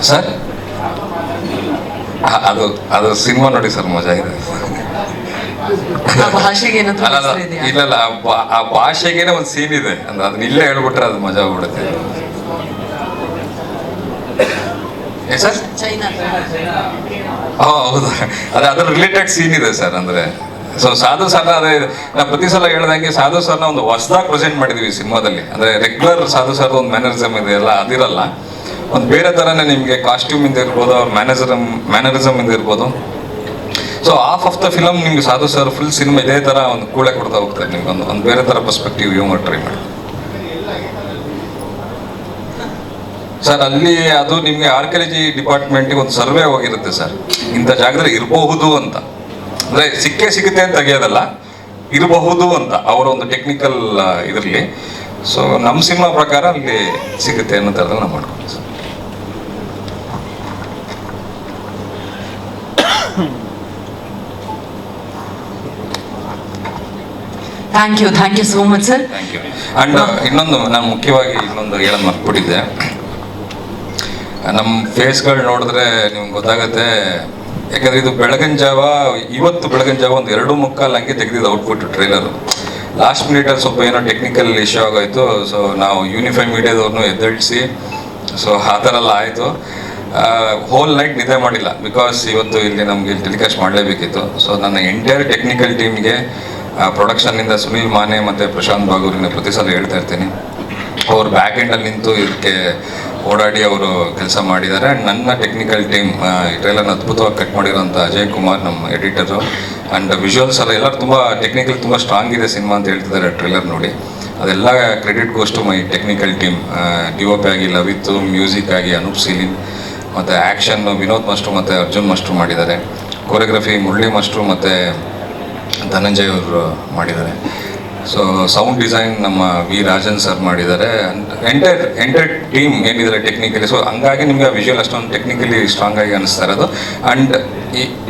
ಸರ್ ಅದು ಸಿನಿಮಾ ನೋಡಿ ಸರ್, ಮಜಾ ಇದೆ. ಇಲ್ಲ ಆ ಭಾಷೆಗೇನೆ ಒಂದು ಸೀನ್ ಇದೆ ಅಂದ್ರೆ ಅದನ್ನ ಇಲ್ಲೇ ಹೇಳ್ಬಿಟ್ರೆ ಅದು ಮಜಾ ಆಗ್ಬಿಡುತ್ತೆ. ಸರ್ ಹೌದು, ಅದ್ರ ರಿಲೇಟೆಡ್ ಸೀನ್ ಇದೆ ಸರ್. ಅಂದರೆ ಸೊ ಸಾಧು ಸರ್ನ, ಅದೇ ನಾವು ಪ್ರತಿ ಸಲ ಹೇಳ್ದಂಗೆ ಸಾಧು ಸರ್ನ ಒಂದು ಹೊಸದಾಗಿ ಪ್ರೆಸೆಂಟ್ ಮಾಡಿದ್ವಿ ಸಿನಿಮಾದಲ್ಲಿ. ಅಂದರೆ ರೆಗ್ಯುಲರ್ ಸಾಧು ಸರ್ದು ಒಂದು ಮ್ಯಾನರಿಸಮ್ ಇದೆ ಅಲ್ಲ, ಅದಿರಲ್ಲ. ಒಂದು ಬೇರೆ ಥರನೇ ನಿಮಗೆ ಕಾಸ್ಟ್ಯೂಮಿಂದ ಇರ್ಬೋದು, ಅವ್ರ ಮ್ಯಾನರಿಸಮ್ ಇಂದ ಇರ್ಬೋದು. ಸೊ ಆಫ್ ದ ಫಿಲಮ್ ನಿಮ್ಗೆ ಸಾಧು ಸರ್ ಫುಲ್ ಸಿನಿಮಾ ಇದೇ ಥರ ಒಂದು ಕೂಳೆ ಕೊಡ್ತಾ ಹೋಗ್ತಾರೆ ನಿಮ್ಗೆ. ಒಂದು ಬೇರೆ ಥರ ಪರ್ಸ್ಪೆಕ್ಟಿವ್ ಹ್ಯೂಮರ್ ಟ್ರೈ ಮಾಡಿ ಸರ್. ಅಲ್ಲಿ ಅದು ನಿಮಗೆ ಆರ್ಕಿಯಾಲಜಿ ಡಿಪಾರ್ಟ್ಮೆಂಟಿಗೆ ಒಂದು ಸರ್ವೆ ಹೋಗಿರುತ್ತೆ ಸರ್, ಇಂಥ ಜಾಗದಲ್ಲಿ ಇರಬಹುದು ಅಂತ. ಅಂದರೆ ಸಿಗುತ್ತೆ ಅಂತ ತೆಗೆಯೋದಲ್ಲ, ಇರಬಹುದು ಅಂತ ಅವರ ಒಂದು ಟೆಕ್ನಿಕಲ್ ಇದರಲ್ಲಿ. ಸೊ ನಮ್ಮ ಸಿನಿಮಾ ಪ್ರಕಾರ ಅಲ್ಲಿ ಸಿಗುತ್ತೆ ಅನ್ನೋ ಥರದಲ್ಲಿ ನಾವು ಮಾಡ್ಕೊಂಡು sir.
Thank you so much sir.
Thank you. And ಇನ್ನೊಂದು ನಾನು ಮುಖ್ಯವಾಗಿ ಇನ್ನೊಂದು ಹೇಳೋದು ಮರ್ತ್ಬಿಟ್ಟಿದ್ದೆ. ನಮ್ಮ ಫೇಸ್ಗಳು ನೋಡಿದ್ರೆ ನಿಮ್ಗೆ ಗೊತ್ತಾಗುತ್ತೆ. ಯಾಕಂದರೆ ಇದು ಇವತ್ತು ಬೆಳಗಿನ ಜಾವ ಒಂದು 2:45 ಹಂಗೆ ತೆಗೆದಿದ್ದು ಔಟ್ಪುಟ್ ಟ್ರೈಲರು. ಲಾಸ್ಟ್ ಮಿನಿಟಲ್ಲಿ ಸ್ವಲ್ಪ ಏನೋ ಟೆಕ್ನಿಕಲ್ ಇಶ್ಯೂ ಆಗೋಯ್ತು. ಸೊ ನಾವು ಯೂನಿಫೈ ಮೀಡಿಯಾದವ್ರನ್ನೂ ಎದ್ದೇಳಿಸಿ ಸೊ ಆ ಥರ ಎಲ್ಲ ಆಯಿತು. ಹೋಲ್ ನೈಟ್ ನಿದ್ದೆ ಮಾಡಿಲ್ಲ, ಬಿಕಾಸ್ ಇವತ್ತು ಇಲ್ಲಿ ನಮಗೆ ಟೆಲಿಕಾಸ್ಟ್ ಮಾಡಲೇಬೇಕಿತ್ತು. ಸೊ ನನ್ನ ಎಂಟೈರ್ ಟೆಕ್ನಿಕಲ್ ಟೀಮ್ಗೆ ಪ್ರೊಡಕ್ಷನ್ನಿಂದ ಸುನೀಲ್ ಮಾನೆ ಮತ್ತು ಪ್ರಶಾಂತ್ ಬಾಗೂರಿಗೆ ಪ್ರತಿ ಸಲ ಹೇಳ್ತಾ ಇರ್ತೀನಿ, ಅವ್ರು ಬ್ಯಾಕ್ ಎಂಡಲ್ಲಿ ನಿಂತು ಇದಕ್ಕೆ ಓಡಾಡಿ ಅವರು ಕೆಲಸ ಮಾಡಿದ್ದಾರೆ. ಆ್ಯಂಡ್ ನನ್ನ ಟೆಕ್ನಿಕಲ್ ಟೀಮ್ ಈ ಟ್ರೈಲರ್ನ ಅದ್ಭುತವಾಗಿ ಕಟ್ ಮಾಡಿರೋಂಥ ಅಜಯ್ ಕುಮಾರ್ ನಮ್ಮ ಎಡಿಟರು. ಆ್ಯಂಡ್ ವಿಜುವಲ್ಸ್ ಎಲ್ಲ ಎಲ್ಲರೂ ತುಂಬ ಟೆಕ್ನಿಕಲ್ ತುಂಬ ಸ್ಟ್ರಾಂಗ್ ಇದೆ ಸಿನಿಮಾ ಅಂತ ಹೇಳ್ತಿದ್ದಾರೆ ಟ್ರೈಲರ್ ನೋಡಿ. ಅದೆಲ್ಲ credit goes to my technical team. DOP ಆಗಿ ಲವಿತ್ತು, ಮ್ಯೂಸಿಕ್ ಆಗಿ ಅನೂಪ್ ಸೀಲಿನ್, ಮತ್ತು ಆ್ಯಕ್ಷನ್ನು ವಿನೋದ್ ಮಾಸ್ಟ್ರು ಮತ್ತು ಅರ್ಜುನ್ ಮಾಸ್ಟ್ರು ಮಾಡಿದ್ದಾರೆ. ಕೊರಿಯೋಗ್ರಫಿ ಮುರಳಿ ಮಾಸ್ಟ್ರು ಮತ್ತು ಧನಂಜಯ್ ಅವರು ಮಾಡಿದ್ದಾರೆ. ಸೊ ಸೌಂಡ್ ಡಿಸೈನ್ ನಮ್ಮ ವಿ ರಾಜನ್ ಸರ್ ಮಾಡಿದ್ದಾರೆ. ಎಂಟೈರ್ ಟೀಮ್ ಏನಿದ್ದಾರೆ ಟೆಕ್ನಿಕಲಿ. ಸೊ ಹಂಗಾಗಿ ನಿಮಗೆ ವಿಜುವಲ್ ಅಷ್ಟೊಂದು ಟೆಕ್ನಿಕಲಿ ಸ್ಟ್ರಾಂಗ್ ಆಗಿ ಅನಿಸ್ತಾ ಇರೋದು. ಆ್ಯಂಡ್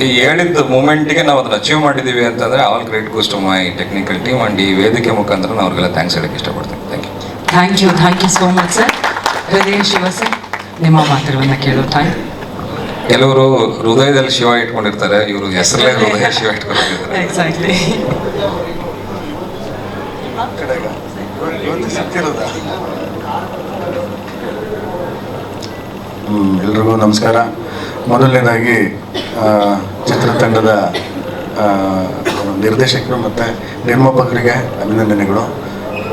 ಈ ಹೇಳಿದ ಮೂಮೆಂಟಿಗೆ ನಾವು ಅದನ್ನು ಅಚೀವ್ ಮಾಡಿದ್ದೀವಿ ಅಂತಂದರೆ all great goes to my technical team. And ಈ ವೇದಿಕೆ ಮುಖಾಂತರ ನಾನು ಅವ್ರಿಗೆಲ್ಲ ಥ್ಯಾಂಕ್ಸ್ ಹೇಳೋಕ್ಕೆ ಇಷ್ಟಪಡ್ತೀನಿ.
Thank you so much sir. Hridaya Shiva sir, ನಿಮ್ಮ ಮಾತುಗಳನ್ನು ಕೇಳೋ ಟೈಮ್.
ಕೆಲವರು ಹೃದಯದಲ್ಲಿ ಶಿವ ಇಟ್ಕೊಂಡಿರ್ತಾರೆ, ಇವರು ಹೆಸರಲ್ಲೇ ಹೃದಯ ಶಿವ ಇಟ್ಕೊಂಡಿರ್ತಾರೆ.
ಎಕ್ಸಾಕ್ಟ್ಲಿ.
ಎಲ್ರಿಗೂ ನಮಸ್ಕಾರ. ಮೊದಲನೇದಾಗಿ ಚಿತ್ರತಂಡದ ನಿರ್ದೇಶಕರು ಮತ್ತು ನಿರ್ಮಾಪಕರಿಗೆ ಅಭಿನಂದನೆಗಳು.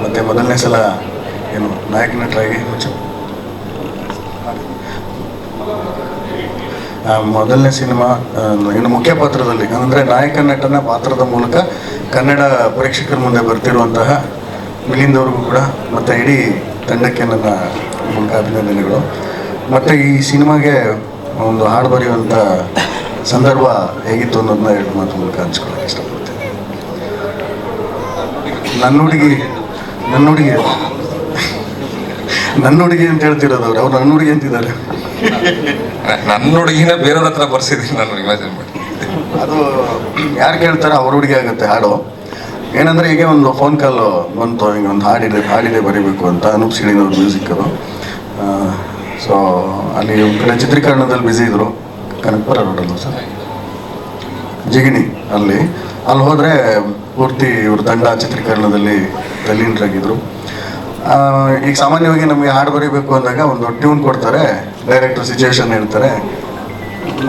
ಮತ್ತು ಮೊದಲನೇ ಸಲ ನಾಯಕ ನಟರಾಗಿ ಮೊದಲನೇ ಸಿನಿಮಾ ಮುಖ್ಯ ಪಾತ್ರದಲ್ಲಿ ಅಂದರೆ ನಾಯಕ ನಟನ ಪಾತ್ರದ ಮೂಲಕ ಕನ್ನಡ ಪ್ರೇಕ್ಷಕರ ಮುಂದೆ ಬರ್ತಿರುವಂತಹ ಮಿಲಿಂದವ್ರಿಗೂ ಕೂಡ ಮತ್ತು ಇಡೀ ತಂಡಕ್ಕೆ ನನ್ನ ಮೂಲಕ ಅಭಿನಂದನೆಗಳು. ಮತ್ತು ಈ ಸಿನಿಮಾಗೆ ಒಂದು ಹಾಡು ಬರೆಯುವಂಥ ಸಂದರ್ಭ ಹೇಗಿತ್ತು ಅನ್ನೋದನ್ನ 2 ಮಾತು ಮೂಲಕ ಹಂಚ್ಕೊಳ್ಳೋಕೆ ಇಷ್ಟಪಡ್ತೀನಿ. ನನ್ನ ಹುಡುಗಿ ಅಂತ ಹೇಳ್ತಿರೋದು ಅವ್ರು ನನ್ನ ಹುಡುಗಿ ಅಂತಿದ್ದಾರೆ.
ನನ್ನ ಹುಡುಗಿನ ಬೇರೆಯವ್ರ ಹತ್ರ ಬರ್ಸಿದ್ದೀನಿ ನಾನು ಇಮ್ಯಾಜಿನ್ ಮಾಡಿ.
ಅದು ಯಾರು ಕೇಳ್ತಾರೆ ಅವ್ರ ಹುಡುಗಿ ಆಗುತ್ತೆ ಹಾಡು. ಏನಂದರೆ ಈಗ ಒಂದು ಫೋನ್ ಕಾಲು ಬಂತು, ಹಿಂಗೆ ಒಂದು ಹಾಡಿದೆ ಬರೀಬೇಕು ಅಂತ. ಅನೂಪ್ ಸೀಳಿನವ್ರ ಮ್ಯೂಸಿಕ್ ಅದು. ಸೊ ಅಲ್ಲಿ ಕಡೆ ಚಿತ್ರೀಕರಣದಲ್ಲಿ ಬ್ಯುಸಿ ಇದ್ದರು. ಕನಕಪುರ ರೋಡಲ್ಲ ಸರ್, ಜಿಗಿಣಿ ಅಲ್ಲಿ ಹೋದರೆ ಪೂರ್ತಿ ಇವ್ರ ತಂಡ ಚಿತ್ರೀಕರಣದಲ್ಲಿ ತಲ್ಲೀನರಾಗಿದ್ದರು. ಈಗ ಸಾಮಾನ್ಯವಾಗಿ ನಮಗೆ ಹಾಡು ಬರೀಬೇಕು ಅಂದಾಗ ಒಂದು ಟ್ಯೂನ್ ಕೊಡ್ತಾರೆ, ಡೈರೆಕ್ಟರ್ ಸಿಚುವೇಶನ್ ಹೇಳ್ತಾರೆ,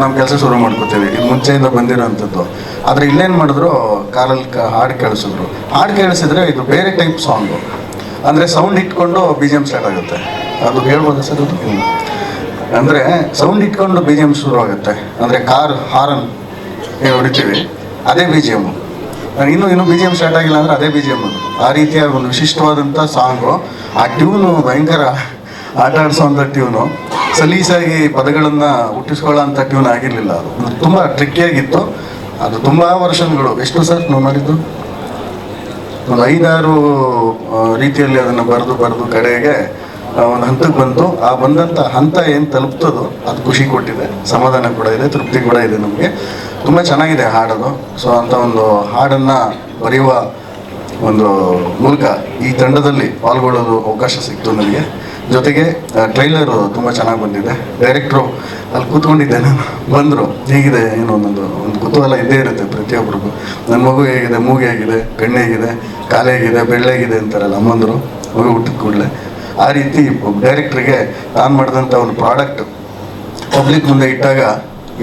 ನಮ್ಮ ಕೆಲಸ ಶುರು ಮಾಡ್ಕೋತೀವಿ. ಇದು ಮುಂಚೆಯಿಂದ ಬಂದಿರೋವಂಥದ್ದು. ಆದರೆ ಇಲ್ಲೇನು ಮಾಡಿದ್ರು, ಕಾರಲ್ಲಿ ಹಾಡು ಕೇಳಿಸಿದ್ರು. ಹಾಡು ಕೇಳಿಸಿದ್ರೆ ಇದು ಬೇರೆ ಟೈಪ್ ಸಾಂಗು, ಅಂದರೆ ಸೌಂಡ್ ಇಟ್ಕೊಂಡು BGM ಸ್ಟಾರ್ಟ್ ಆಗುತ್ತೆ. ಅದು ಹೇಳ್ಬೋದು ಸರ್? ಅದು ಅಂದರೆ ಸೌಂಡ್ ಇಟ್ಕೊಂಡು BGM ಶುರು ಆಗುತ್ತೆ. ಅಂದರೆ ಕಾರ್ ಹಾರನ್ ಏನು ಹೊಡಿತೀವಿ ಅದೇ BGM. ಇನ್ನೂ BGM ಸ್ಟಾರ್ಟ್ ಆಗಿಲ್ಲ ಅಂದರೆ ಅದೇ BGM. ಅದು ಆ ರೀತಿಯ ಒಂದು ವಿಶಿಷ್ಟವಾದಂಥ ಸಾಂಗು. ಆ ಟ್ಯೂನು ಭಯಂಕರ ಆಟ ಆಡಿಸೋವಂಥ ಟ್ಯೂನು. ಸಲೀಸಾಗಿ ಪದಗಳನ್ನು ಹುಟ್ಟಿಸ್ಕೊಳ್ಳೋ ಅಂಥ ಟ್ಯೂನ್ ಆಗಿರಲಿಲ್ಲ. ಅದು ತುಂಬ ಟ್ರಿಕ್ಕಿಯಾಗಿತ್ತು. ಅದು ತುಂಬ ವರ್ಷಗಳು ಎಷ್ಟು ಸರ್ ನಾವು ಮಾಡಿದ್ದು, ಒಂದು 5-6 ರೀತಿಯಲ್ಲಿ ಅದನ್ನು ಬರೆದು ಕಡೆಗೆ ಒಂದು ಹಂತಕ್ಕೆ ಬಂತು. ಆ ಬಂದಂಥ ಹಂತ ಏನು ತಲುಪ್ತದೋ ಅದು ಖುಷಿ ಕೊಟ್ಟಿದೆ, ಸಮಾಧಾನ ಕೂಡ ಇದೆ, ತೃಪ್ತಿ ಕೂಡ ಇದೆ ನಮಗೆ. ತುಂಬ ಚೆನ್ನಾಗಿದೆ ಹಾಡೋದು. ಸೊ ಅಂಥ ಒಂದು ಹಾಡನ್ನು ಬರೆಯುವ ಒಂದು ಮೂಲಕ ಈ ತಂಡದಲ್ಲಿ ಪಾಲ್ಗೊಳ್ಳೋದು ಅವಕಾಶ ಸಿಕ್ತು ನನಗೆ. ಜೊತೆಗೆ ಟ್ರೈಲರು ತುಂಬ ಚೆನ್ನಾಗಿ ಬಂದಿದೆ. ಡೈರೆಕ್ಟ್ರು ಅಲ್ಲಿ ಕೂತ್ಕೊಂಡಿದ್ದೆ ನಾನು, ಬಂದರು. ಹೇಗಿದೆ ಏನೋ ಒಂದು ಕುತೂಹಲ ಇದ್ದೇ ಇರುತ್ತೆ ಪ್ರತಿಯೊಬ್ಬರಿಗೂ. ನನ್ನ ಮಗು ಹೇಗಿದೆ, ಮೂಗು ಹೇಗಿದೆ, ಕಣ್ಣು ಹೇಗಿದೆ, ಕಾಲು ಹೇಗಿದೆ, ಬೆಳ್ಳೆಗಿದೆ ಅಂತಾರಲ್ಲ ಅಮ್ಮಂದರು ಮಗು ಹುಟ್ಟಿದ ಕೂಡಲೇ. ಆ ರೀತಿ ಡೈರೆಕ್ಟ್ರಿಗೆ ತಾನು ಮಾಡಿದಂಥ ಒಂದು ಪ್ರಾಡಕ್ಟ್ ಪಬ್ಲಿಕ್ ಮುಂದೆ ಇಟ್ಟಾಗ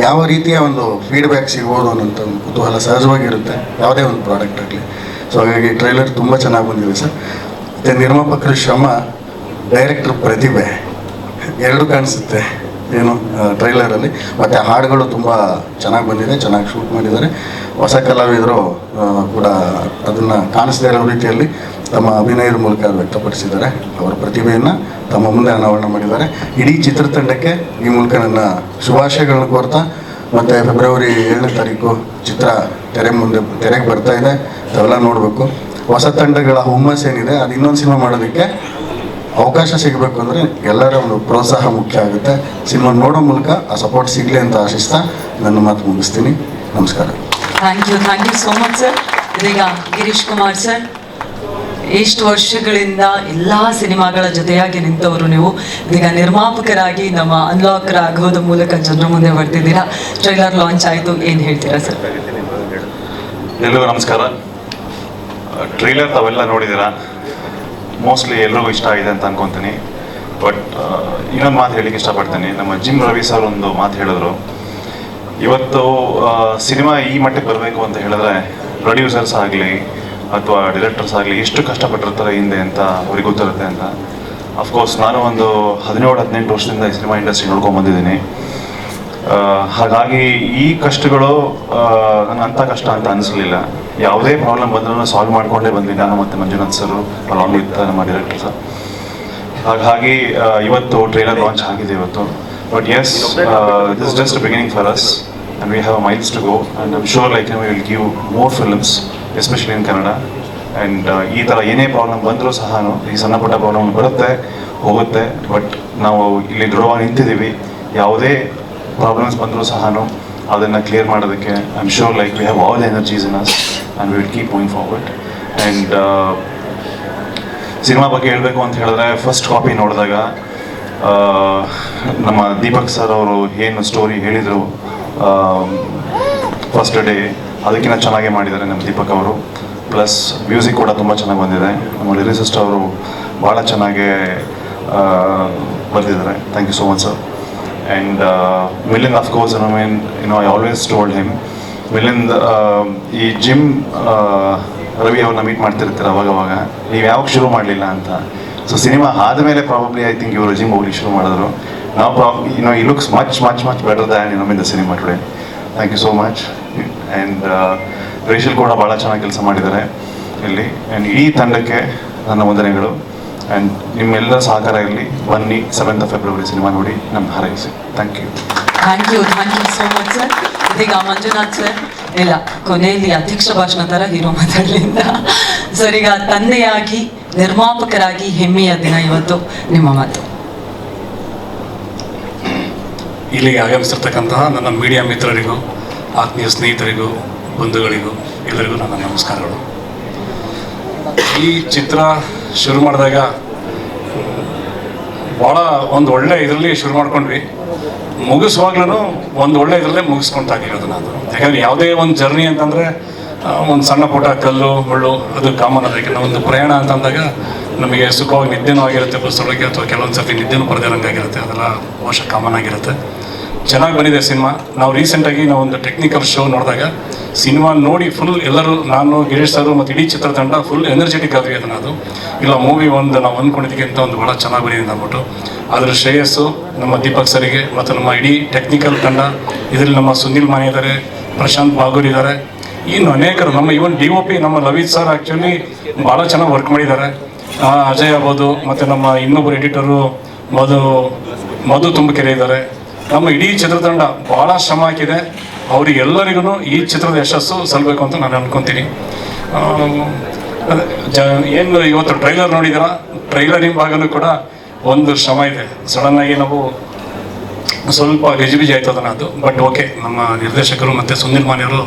ಯಾವ ರೀತಿಯ ಒಂದು ಫೀಡ್ಬ್ಯಾಕ್ ಸಿಗ್ಬೋದು ಅನ್ನೋಂಥ ಒಂದು ಕುತೂಹಲ ಸಹಜವಾಗಿರುತ್ತೆ ಯಾವುದೇ ಒಂದು ಪ್ರಾಡಕ್ಟ್ ಆಗಲಿ. ಸೊ ಹಾಗಾಗಿ ಟ್ರೈಲರ್ ತುಂಬ ಚೆನ್ನಾಗಿ ಬಂದಿದೆ ಸರ್. ಮತ್ತು ನಿರ್ಮಾಪಕರ ಶ್ರಮ, ಡೈರೆಕ್ಟ್ರ್ ಪ್ರತಿಭೆ ಎರಡೂ ಕಾಣಿಸುತ್ತೆ ಏನು ಟ್ರೈಲರಲ್ಲಿ. ಮತ್ತು ಹಾಡುಗಳು ತುಂಬ ಚೆನ್ನಾಗಿ ಬಂದಿದೆ, ಚೆನ್ನಾಗಿ ಶೂಟ್ ಮಾಡಿದ್ದಾರೆ. ಹೊಸ ಕಲಾವಿದರು ಕೂಡ ಅದನ್ನು ಕಾಣಿಸದೇ ಇರೋ ರೀತಿಯಲ್ಲಿ ತಮ್ಮ ಅಭಿನಯದ ಮೂಲಕ ವ್ಯಕ್ತಪಡಿಸಿದ್ದಾರೆ. ಅವರ ಪ್ರತಿಭೆಯನ್ನು ತಮ್ಮ ಮುಂದೆ ಅನಾವರಣ ಮಾಡಿದ್ದಾರೆ. ಇಡೀ ಚಿತ್ರತಂಡಕ್ಕೆ ಈ ಮೂಲಕ ನನ್ನ ಶುಭಾಶಯಗಳನ್ನು ಕೋರ್ತಾ, ಮತ್ತು ಫೆಬ್ರವರಿ 7ನೇ ತಾರೀಕು ಚಿತ್ರ ತೆರೆಗೆ ಬರ್ತಾ ಇದೆ, ತಾವೆಲ್ಲ ನೋಡಬೇಕು. ಹೊಸ ತಂಡಗಳ ಹುಮ್ಮಸ್ ಏನಿದೆ ಅದು ಇನ್ನೊಂದು ಸಿನಿಮಾ ಮಾಡೋದಕ್ಕೆ ಅವಕಾಶ ಸಿಗಬೇಕು ಅಂದರೆ ಎಲ್ಲರ ಒಂದು ಪ್ರೋತ್ಸಾಹ ಮುಖ್ಯ ಆಗುತ್ತೆ. ಸಿನಿಮಾ ನೋಡೋ ಮೂಲಕ ಆ ಸಪೋರ್ಟ್ ಸಿಗಲಿ ಅಂತ ಆಶಿಸ್ತಾ ನನ್ನ ಮಾತು ಮುಗಿಸ್ತೀನಿ. ನಮಸ್ಕಾರ.
Thank you so much sir. ಇದೀಗ ಗಿರೀಶ್ ಕುಮಾರ್ ಸರ್, ಎಷ್ಟು ವರ್ಷಗಳಿಂದ ಎಲ್ಲ ಸಿನಿಮಾಗಳ ಜೊತೆಯಾಗಿ ನಿಂತವರು ನೀವು, ಇದೀಗ ನಿರ್ಮಾಪಕರಾಗಿ ನಮ್ಮ ಅನ್ಲಾಕ್ ರಾಘವದ ಮೂಲಕ ಜನರ ಮುಂದೆ ಬರ್ತಿದ್ದೀರಾ. ಟ್ರೈಲರ್ ಲಾಂಚ್ ಆಯಿತು, ಏನು ಹೇಳ್ತೀರಾ ಸರ್?
ಎಲ್ರಿಗೂ ನಮಸ್ಕಾರ. ಟ್ರೈಲರ್ ತಾವೆಲ್ಲ ನೋಡಿದ್ದೀರಾ, ಮೋಸ್ಟ್ಲಿ ಎಲ್ರಿಗೂ ಇಷ್ಟ ಆಗಿದೆ ಅಂತ ಅನ್ಕೊತೀನಿ. ಬಟ್ ಇನ್ನೊಂದು ಮಾತು ಹೇಳಿಕ್ಕೆ ಇಷ್ಟಪಡ್ತೀನಿ. ನಮ್ಮ ಜಿಮ್ ರವಿ ಸರ್ ಒಂದು ಮಾತು ಹೇಳಿದ್ರು, ಇವತ್ತು ಸಿನಿಮಾ ಈ ಮಟ್ಟಕ್ಕೆ ಬರಬೇಕು ಅಂತ ಹೇಳಿದ್ರೆ ಪ್ರೊಡ್ಯೂಸರ್ಸ್ ಆಗಲಿ ಅಥವಾ ಡೈರೆಕ್ಟರ್ಸ್ ಆಗಲಿ ಎಷ್ಟು ಕಷ್ಟಪಟ್ಟಿರ್ತಾರೆ ಹಿಂದೆ ಅಂತ ಅವ್ರಿಗೆ ಗೊತ್ತಿರುತ್ತೆ ಅಂತ. ಅಫ್ಕೋರ್ಸ್ ನಾನು ಒಂದು 17-18 ವರ್ಷದಿಂದ ಈ ಸಿನಿಮಾ ಇಂಡಸ್ಟ್ರಿ ನೋಡ್ಕೊಂಡು ಬಂದಿದ್ದೀನಿ. ಹಾಗಾಗಿ ಈ ಕಷ್ಟಗಳು ನನಗೆ ಅಂಥ ಕಷ್ಟ ಅಂತ ಅನಿಸಲಿಲ್ಲ. ಯಾವುದೇ ಪ್ರಾಬ್ಲಮ್ ಬಂದರೂ ಸಾಲ್ವ್ ಮಾಡಿಕೊಂಡೇ ಬಂದ್ವಿ ನಾನು ಮತ್ತು ಮಂಜುನಾಥ್ ಸರ್ ಅಲಾಂಗ್ ವಿತ್ ನಮ್ಮ ಡೈರೆಕ್ಟರ್ ಸರ್. ಹಾಗಾಗಿ ಇವತ್ತು ಟ್ರೈಲರ್ ಲಾಂಚ್ ಆಗಿದೆ ಇವತ್ತು. But yes, this just beginning for us and we have a miles to go, and I'm sure like we will give more films, especially in Kannada. And ಈ ಥರ ಏನೇ problem ಬಂದರೂ ಸಹ ಈ ಸಣ್ಣ ಪುಟ್ಟ ಪ್ರಾಬ್ಲಮ್ ಬರುತ್ತೆ ಹೋಗುತ್ತೆ, ಬಟ್ ನಾವು ಇಲ್ಲಿ ದೃಢವಾಗಿ ನಿಂತಿದ್ದೀವಿ. ಯಾವುದೇ ಪ್ರಾಬ್ಲಮ್ಸ್ ಬಂದರೂ ಸಹ ಅದನ್ನು ಕ್ಲಿಯರ್ ಮಾಡೋದಕ್ಕೆ I am sure like we have all energies in us and we will keep moving forward. And cinema ಬಗ್ಗೆ ಹೇಳಬೇಕು ಅಂತ ಹೇಳಿದ್ರೆ, ಫಸ್ಟ್ ಕಾಪಿ ನೋಡಿದಾಗ ನಮ್ಮ ದೀಪಕ್ ಸರ್ ಅವರು ಏನು ಸ್ಟೋರಿ ಹೇಳಿದರು ಫಸ್ಟ್ ಡೇ, ಅದಕ್ಕಿಂತ ಚೆನ್ನಾಗೇ ಮಾಡಿದ್ದಾರೆ ನಮ್ಮ ದೀಪಕ್ ಅವರು. ಪ್ಲಸ್ ಮ್ಯೂಸಿಕ್ ಕೂಡ ತುಂಬ ಚೆನ್ನಾಗಿ ಬಂದಿದೆ. ನಮ್ಮ ಲಿರಿಸಿಸ್ಟ್ ಅವರು ಭಾಳ ಚೆನ್ನಾಗೇ ಬರೆದಿದ್ದಾರೆ. Thank you so much sir. And Milind of course I always told him, Milind ಈ ಜಿಮ್ ರವಿ ಅವ್ರನ್ನ ಮೀಟ್ ಮಾಡ್ತಿರ್ತೀರ ಅವಾಗವಾಗ, ನೀವು ಯಾವಾಗ ಶುರು ಮಾಡಲಿಲ್ಲ ಅಂತ. ಸೊ ಸಿನಿಮಾ ಆದಮೇಲೆ ಪ್ರಾಬಬ್ಲಿ ಐ ಥಿಂಕ್ ಇವರು ಜಿಮ್ ಹೋಗ್ಲಿಕ್ಕೆ ಶುರು ಮಾಡಿದ್ರು. Now he looks much better than in the cinema today. Thank you so much. And ರೇಷಲ್ ಕೂಡ ಭಾಳ ಚೆನ್ನಾಗಿ ಕೆಲಸ ಮಾಡಿದ್ದಾರೆ ಇಲ್ಲಿ. ಆ್ಯಂಡ್ ಈ ತಂಡಕ್ಕೆ ನನ್ನ ವಂದನೆಗಳು. ಆ್ಯಂಡ್ ನಿಮ್ಮೆಲ್ಲರ ಸಹಕಾರ ಇರಲಿ. ಬನ್ನಿ 7th February ಸಿನಿಮಾ ನೋಡಿ ನಮ್ಮ ಹಾರೈಸಿ. Thank you
so much sir. ಇದೀಗ ಮಂಜುನಾಥ್ ಸರ್, ಇಲ್ಲ ಕೊನೆಯಲ್ಲಿ ಅಧ್ಯಕ್ಷ ಭಾಷಣ ಥರ ಹೀರೋ ಮಾತಾಡಲಿಲ್ಲ ಸರ್. ಈಗ ತಂದೆಯಾಗಿ ನಿರ್ಮಾಪಕರಾಗಿ ಹೆಮ್ಮೆಯ ದಿನ ಇವತ್ತು, ನಿಮ್ಮ ಮಾತು.
ಇಲ್ಲಿಗೆ ಆಗಮಿಸಿರ್ತಕ್ಕಂತಹ ನನ್ನ ಮೀಡಿಯಾ ಮಿತ್ರರಿಗೂ, ಆತ್ಮೀಯ ಸ್ನೇಹಿತರಿಗೂ, ಬಂಧುಗಳಿಗೂ ಎಲ್ಲರಿಗೂ ನನ್ನ ನಮಸ್ಕಾರಗಳು. ಈ ಚಿತ್ರ ಶುರು ಮಾಡಿದಾಗ ಭಾಳ ಒಂದು ಒಳ್ಳೆ ಇದರಲ್ಲಿ ಶುರು ಮಾಡ್ಕೊಂಡ್ವಿ. ಮುಗಿಸುವಾಗ್ಲೂ ಒಂದು ಒಳ್ಳೆ ಇದರಲ್ಲೇ ಮುಗಿಸ್ಕೊಂತಾಗಿರೋದು ನಾನು. ಯಾಕಂದರೆ ಯಾವುದೇ ಒಂದು ಜರ್ನಿ ಅಂತಂದರೆ ಒಂದು ಸಣ್ಣ ಪುಟ್ಟ ಕಲ್ಲು ಮುಳ್ಳು ಅದು ಕಾಮನ್. ಅದಕ್ಕೆ ಒಂದು ಪ್ರಯಾಣ ಅಂತಂದಾಗ ನಮಗೆ ಸುಖವಾಗಿ ನಿದ್ದೆನೂ ಆಗಿರುತ್ತೆ ಬಸ್ಸೊಳಗೆ, ಅಥವಾ ಕೆಲವೊಂದು ಸರ್ತಿ ನಿದ್ದೆನೂ ಬರೆದಿರಂಗಾಗಿರುತ್ತೆ. ಅದೆಲ್ಲ ಬಹುಶಃ ಕಾಮನ್ ಆಗಿರುತ್ತೆ. ಚೆನ್ನಾಗಿ ಬಂದಿದೆ ಸಿನಿಮಾ. ನಾವು ರೀಸೆಂಟಾಗಿ ಒಂದು ಟೆಕ್ನಿಕಲ್ ಶೋ ನೋಡಿದಾಗ ಸಿನಿಮಾ ನೋಡಿ ಫುಲ್ ಎಲ್ಲರೂ, ನಾನು ಗಿರೀಶ್ ಸರ್ ಮತ್ತು ಇಡೀ ಚಿತ್ರತಂಡ ಫುಲ್ ಎನರ್ಜೆಟಿಕ್ ಆದ್ವಿ. ಅದನ್ನು ಅದು ಇಲ್ಲ ಮೂವಿ ನಾವು ಅಂದ್ಕೊಂಡಿದ್ದಕ್ಕಿಂತ ಒಂದು ಭಾಳ ಚೆನ್ನಾಗಿ ಬಂದಿದೆ ಅಂದ್ಬಿಟ್ಟು. ಅದರ ಶ್ರೇಯಸ್ಸು ನಮ್ಮ ದೀಪಕ್ ಸರಿಗೆ ಮತ್ತು ನಮ್ಮ ಇಡೀ ಟೆಕ್ನಿಕಲ್ ತಂಡ. ಇದರಲ್ಲಿ ನಮ್ಮ ಸುನಿಲ್ ಮಾನೆ ಇದ್ದಾರೆ, ಪ್ರಶಾಂತ್ ಬಾಗೂರ್ ಇದ್ದಾರೆ, ಇನ್ನು ಅನೇಕರು, ನಮ್ಮ ಇವನ್ DOP ನಮ್ಮ ಲವಿತ್ ಸರ್ ಆ್ಯಕ್ಚುಲಿ ಭಾಳ ಚೆನ್ನಾಗಿ ವರ್ಕ್ ಮಾಡಿದ್ದಾರೆ. ಅಜಯ್ ಆಗ್ಬೋದು, ಮತ್ತು ನಮ್ಮ ಇನ್ನೊಬ್ಬರು ಎಡಿಟರು ಮಧು ತುಂಬಕೆರೆ ಇದ್ದಾರೆ. ನಮ್ಮ ಇಡೀ ಚಿತ್ರತಂಡ ಭಾಳ ಶ್ರಮ ಹಾಕಿದೆ. ಅವರಿಗೆಲ್ಲರಿಗೂ ಈ ಚಿತ್ರದ ಯಶಸ್ಸು ಸಲ್ಲಬೇಕು ಅಂತ ನಾನು ಅನ್ಕೊತೀನಿ. ಏನು ಇವತ್ತು ಟ್ರೈಲರ್ ನೋಡಿದಾರ, ಟ್ರೈಲರಿಂಗ್ ಭಾಗನೂ ಕೂಡ ಒಂದು ಶ್ರಮ ಇದೆ. ಸಡನ್ನಾಗಿ ನಾವು ಸ್ವಲ್ಪ ಗಜಿಬಿಜಿ ಆಯ್ತು ಅದನ್ನು ಅದು. ಬಟ್ ಓಕೆ, ನಮ್ಮ ನಿರ್ದೇಶಕರು ಮತ್ತು ಸುನಿಲ್ ಮಾನೆಯವರು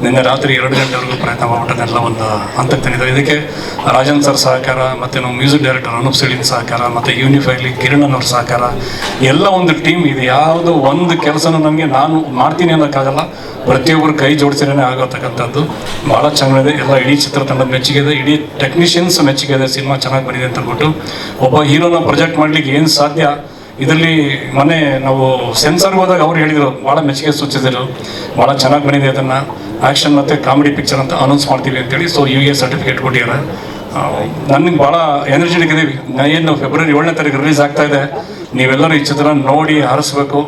ನಿನ್ನೆ ರಾತ್ರಿ 2 ಗಂಟೆವರೆಗೂ ಪ್ರಯತ್ನ ಮಾಡ್ಬಿಟ್ಟದೆಲ್ಲ ಒಂದು ಹಂತಕ್ಕೆ ತಂದಿದ್ದಾರೆ. ಇದಕ್ಕೆ ರಾಜನ್ ಸರ್ ಸಹಕಾರ, ಮತ್ತು ನಮ್ಮ ಮ್ಯೂಸಿಕ್ ಡೈರೆಕ್ಟರ್ ಅನೂಪ್ ಸಿಳಿನ್ ಸಹಕಾರ, ಮತ್ತು ಯೂನಿಫೈಲಿ ಕಿರಣ್ ಅವ್ರ ಸಹಕಾರ, ಎಲ್ಲ ಒಂದು ಟೀಮ್. ಇದು ಯಾವುದು ಒಂದು ಕೆಲಸನೂ ನನಗೆ ನಾನು ಮಾಡ್ತೀನಿ ಅನ್ನೋಕ್ಕಾಗಲ್ಲ, ಪ್ರತಿಯೊಬ್ಬರು ಕೈ ಜೋಡಿಸಿರೇ ಆಗೋತಕ್ಕಂಥದ್ದು. ಭಾಳ ಚೆನ್ನಾಗಿದೆ. ಎಲ್ಲ ಇಡೀ ಚಿತ್ರತಂಡದ ಮೆಚ್ಚುಗೆ ಇದೆ, ಇಡೀ ಟೆಕ್ನಿಷಿಯನ್ಸ್ ಮೆಚ್ಚುಗೆ ಇದೆ. ಸಿನಿಮಾ ಚೆನ್ನಾಗಿ ಬಂದಿದೆ ಅಂತ ಅಂದ್ಬಿಟ್ಟು ಒಬ್ಬ ಹೀರೋನ ಪ್ರೊಜೆಕ್ಟ್ ಮಾಡಲಿಕ್ಕೆ ಏನು ಸಾಧ್ಯ. ಇದರಲ್ಲಿ ಮೊನ್ನೆ ನಾವು ಸೆನ್ಸರ್ಗೆ ಹೋದಾಗ ಅವ್ರು ಹೇಳಿದರು, ಭಾಳ ಮೆಚ್ಚುಗೆ ಸೂಚಿಸಿದರು, ಭಾಳ ಚೆನ್ನಾಗಿ ಬಂದಿದೆ, ಅದನ್ನು ಆ್ಯಕ್ಷನ್ ಮತ್ತು ಕಾಮಿಡಿ ಪಿಕ್ಚರ್ ಅಂತ ಅನೌನ್ಸ್ ಮಾಡ್ತೀವಿ ಅಂತೇಳಿ. ಸೊ UA ಸರ್ಟಿಫಿಕೇಟ್ ಕೊಟ್ಟಿದ್ದಾರೆ. ನನಗೆ ಭಾಳ ಎನರ್ಜೆಟಿಕ್ ಇದೀವಿ. ಏನು February 7ನೇ ತಾರೀಕು ರಿಲೀಸ್ ಆಗ್ತಾ ಇದೆ. ನೀವೆಲ್ಲರೂ ಈ ಚಿತ್ರ ನೋಡಿ ಹರಿಸ್ಬೇಕು.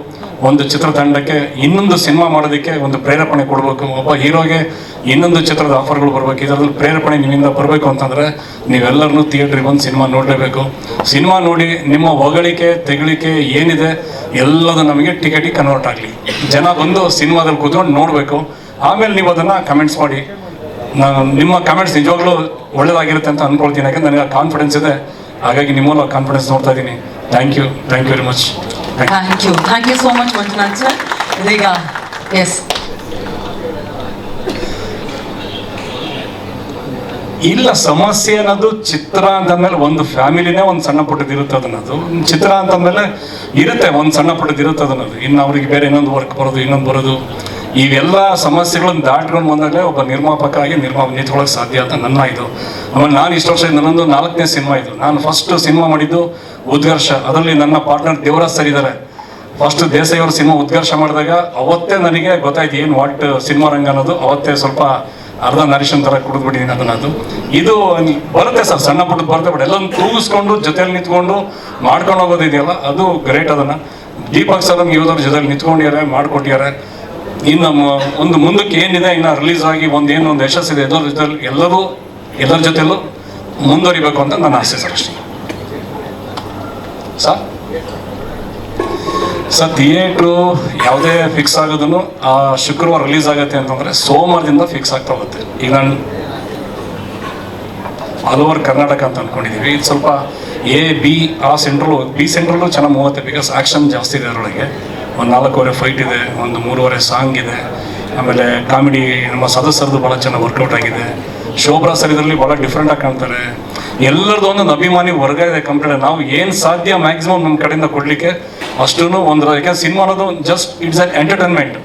ಒಂದು ಚಿತ್ರತಂಡಕ್ಕೆ ಇನ್ನೊಂದು ಸಿನಿಮಾ ಮಾಡೋದಕ್ಕೆ ಒಂದು ಪ್ರೇರೇಪಣೆ ಕೊಡಬೇಕು. ಒಬ್ಬ ಹೀರೋಗೆ ಇನ್ನೊಂದು ಚಿತ್ರದ ಆಫರ್ಗಳು ಬರಬೇಕು. ಇದರಲ್ಲಿ ಪ್ರೇರೇಪಣೆ ನಿಮ್ಮಿಂದ ಬರಬೇಕು ಅಂತಂದರೆ ನೀವೆಲ್ಲರೂ ಥಿಯೇಟ್ರಿಗೆ ಬಂದು ಸಿನಿಮಾ ನೋಡಲೇಬೇಕು. ಸಿನಿಮಾ ನೋಡಿ ನಿಮ್ಮ ಹೊಗಳಿಕೆ ತೆಗಳಿಕೆ ಏನಿದೆ ಎಲ್ಲದು ನಮಗೆ ಟಿಕೆಟಿಗೆ ಕನ್ವರ್ಟ್ ಆಗಲಿ. ಜನ ಬಂದು ಸಿನಿಮಾದಲ್ಲಿ ಕೂತ್ಕೊಂಡು ನೋಡಬೇಕು. ಆಮೇಲೆ ನೀವು ಅದನ್ನು ಕಮೆಂಟ್ಸ್ ಮಾಡಿ. ನಾನು ನಿಮ್ಮ ಕಮೆಂಟ್ಸ್ ನಿಜವಾಗ್ಲೂ ಒಳ್ಳೇದಾಗಿರುತ್ತೆ ಅಂತ ಅಂದ್ಕೊಳ್ತೀನಿ, ಯಾಕಂದ್ರೆ ನನಗೆ ಕಾನ್ಫಿಡೆನ್ಸ್ ಇದೆ. ಹಾಗಾಗಿ ನಿಮ್ಮ ಕಾನ್ಫಿಡೆನ್ಸ್ ನೋಡ್ತಾ ಇದ್ದೀನಿ. Thank you very much.
Thank you so much Manjunath sir. ಇದೀಗ ಎಸ್
ಇಲ್ಲ, ಸಮಸ್ಯೆ ಅನ್ನೋದು ಚಿತ್ರ ಅಂತಂದ್ಮೇಲೆ ಒಂದು ಫ್ಯಾಮಿಲಿನೇ ಒಂದು ಸಣ್ಣ ಪುಟ್ಟದ್ದು ಇರುತ್ತೆ. ಅದನ್ನದು ಚಿತ್ರ ಅಂತಂದ್ಮೇಲೆ ಇರುತ್ತೆ, ಒಂದು ಸಣ್ಣ ಪುಟ್ಟದ್ದು ಇರುತ್ತೆ ಅದನ್ನದು. ಇನ್ನು ಅವ್ರಿಗೆ ಬೇರೆ ಇನ್ನೊಂದು ವರ್ಕ್ ಬರೋದು, ಇನ್ನೊಂದು ಬರೋದು, ಇವೆಲ್ಲ ಸಮಸ್ಯೆಗಳನ್ನ ದಾಟ್ಕೊಂಡು ಬಂದಾಗಲೇ ಒಬ್ಬ ನಿರ್ಮಾಪಕ ಆಗಿ ನಿಂತ್ಕೊಳ್ಳೋಕೆ ಸಾಧ್ಯ ಅಂತ ನನ್ನ ಇದು. ಆಮೇಲೆ ನಾನು ಇಷ್ಟು ವರ್ಷ ನನ್ನೊಂದು 4ನೇ ಸಿನಿಮಾ ಇದು. ನಾನು ಫಸ್ಟ್ ಸಿನಿಮಾ ಮಾಡಿದ್ದು ಉದ್ಘರ್ಷ. ಅದರಲ್ಲಿ ನನ್ನ ಪಾರ್ಟ್ನರ್ ದೇವರಾಜ್ ಸರ್ ಇದ್ದಾರೆ. ಫಸ್ಟ್ ದೇಸಾಯಿ ಅವ್ರ ಸಿನಿಮಾ ಉದ್ಘರ್ಷ ಮಾಡಿದಾಗ ಅವತ್ತೇ ನನಗೆ ಗೊತ್ತಾಯ್ತು ಏನು ವಾಟ್ ಸಿನಿಮಾ ರಂಗ ಅನ್ನೋದು. ಅವತ್ತೇ ಸ್ವಲ್ಪ ಅರ್ಧ ನರಿಶನ್ ಥರ ಕುಡಿದ್ಬಿಟ್ಟಿದ್ದೀನಿ ಅದನ್ನದು. ಇದು ಬರುತ್ತೆ ಸರ್, ಸಣ್ಣ ಪುಟ್ಟದ್ದು ಬರುತ್ತೆ, ಬಟ್ ಎಲ್ಲ ತೂಗಿಸ್ಕೊಂಡು ಜೊತೆಲಿ ನಿಂತ್ಕೊಂಡು ಮಾಡ್ಕೊಂಡು ಹೋಗೋದಿದೆಯಲ್ಲ, ಅದು ಗ್ರೇಟ್. ಅದನ್ನು ದೀಪಕ್ ಸರ್ ನಮ್ಗೆ ಇವ್ರ ಜೊತೆಲಿ ನಿಂತ್ಕೊಂಡಿದ್ದಾರೆ, ಮಾಡಿಕೊಟ್ಟಿದ್ದಾರೆ. ಇನ್ನು ಒಂದು ಮುಂದಕ್ಕೆ ಏನಿದೆ, ಇನ್ನು ರಿಲೀಸ್ ಆಗಿ ಒಂದು ಯಶಸ್ಸಿದೆ, ಎಲ್ಲರ ಜೊತೆಲೂ ಮುಂದುವರಿಬೇಕು ಅಂತ ನನ್ನ ಆಸೆ ಸರ್. ಅಷ್ಟೇ ಸರ್ ಥಿಯೇಟ್ರು ಯಾವುದೇ ಫಿಕ್ಸ್ ಆಗೋದನ್ನು ಶುಕ್ರವಾರ ರಿಲೀಸ್ ಆಗುತ್ತೆ ಅಂತಂದರೆ ಸೋಮವಾರದಿಂದ ಫಿಕ್ಸ್ ಆಗ್ತಾ ಹೋಗುತ್ತೆ. ಈಗ ನಾನು ಆಲ್ ಓವರ್ ಕರ್ನಾಟಕ ಅಂತ ಅಂದ್ಕೊಂಡಿದ್ದೀವಿ. ಇದು ಸ್ವಲ್ಪ ಬಿ ಸೆಂಟ್ರಲ್ಲು ಚೆನ್ನಾಗಿ ಮೂವತ್ತೆ, ಬಿಕಾಸ್ ಆ್ಯಕ್ಷನ್ ಜಾಸ್ತಿ ಇದೆ ಅದರೊಳಗೆ. ಒಂದು 4 ಫೈಟ್ ಇದೆ, ಒಂದು 3 ಸಾಂಗ್ ಇದೆ. ಆಮೇಲೆ ಕಾಮಿಡಿ ನಮ್ಮ ಸದಸ್ಯರದ್ದು ಭಾಳ ಚೆನ್ನಾಗಿ ವರ್ಕೌಟ್ ಆಗಿದೆ. ಶೋಭ್ರಾ ಸರ್ ಇದರಲ್ಲಿ ಭಾಳ ಡಿಫ್ರೆಂಟಾಗಿ ಕಾಣ್ತಾರೆ. ಎಲ್ಲರದ್ದು ಒಂದೊಂದು ಅಭಿಮಾನಿ ವರ್ಗ ಇದೆ ಕಂಪ್ಲೀಟ್. ನಾವು ಏನು ಸಾಧ್ಯ ಮ್ಯಾಕ್ಸಿಮಮ್ ನಮ್ಮ ಕಡೆಯಿಂದ ಕೊಡಲಿಕ್ಕೆ ಅಷ್ಟೂ ಯಾಕೆಂದ್ರೆ ಸಿನಿಮಾ ಅನ್ನೋದು ಜಸ್ಟ್ ಇಟ್ಸ್ ಆನ್ ಎಂಟರ್ಟೈನ್ಮೆಂಟ್.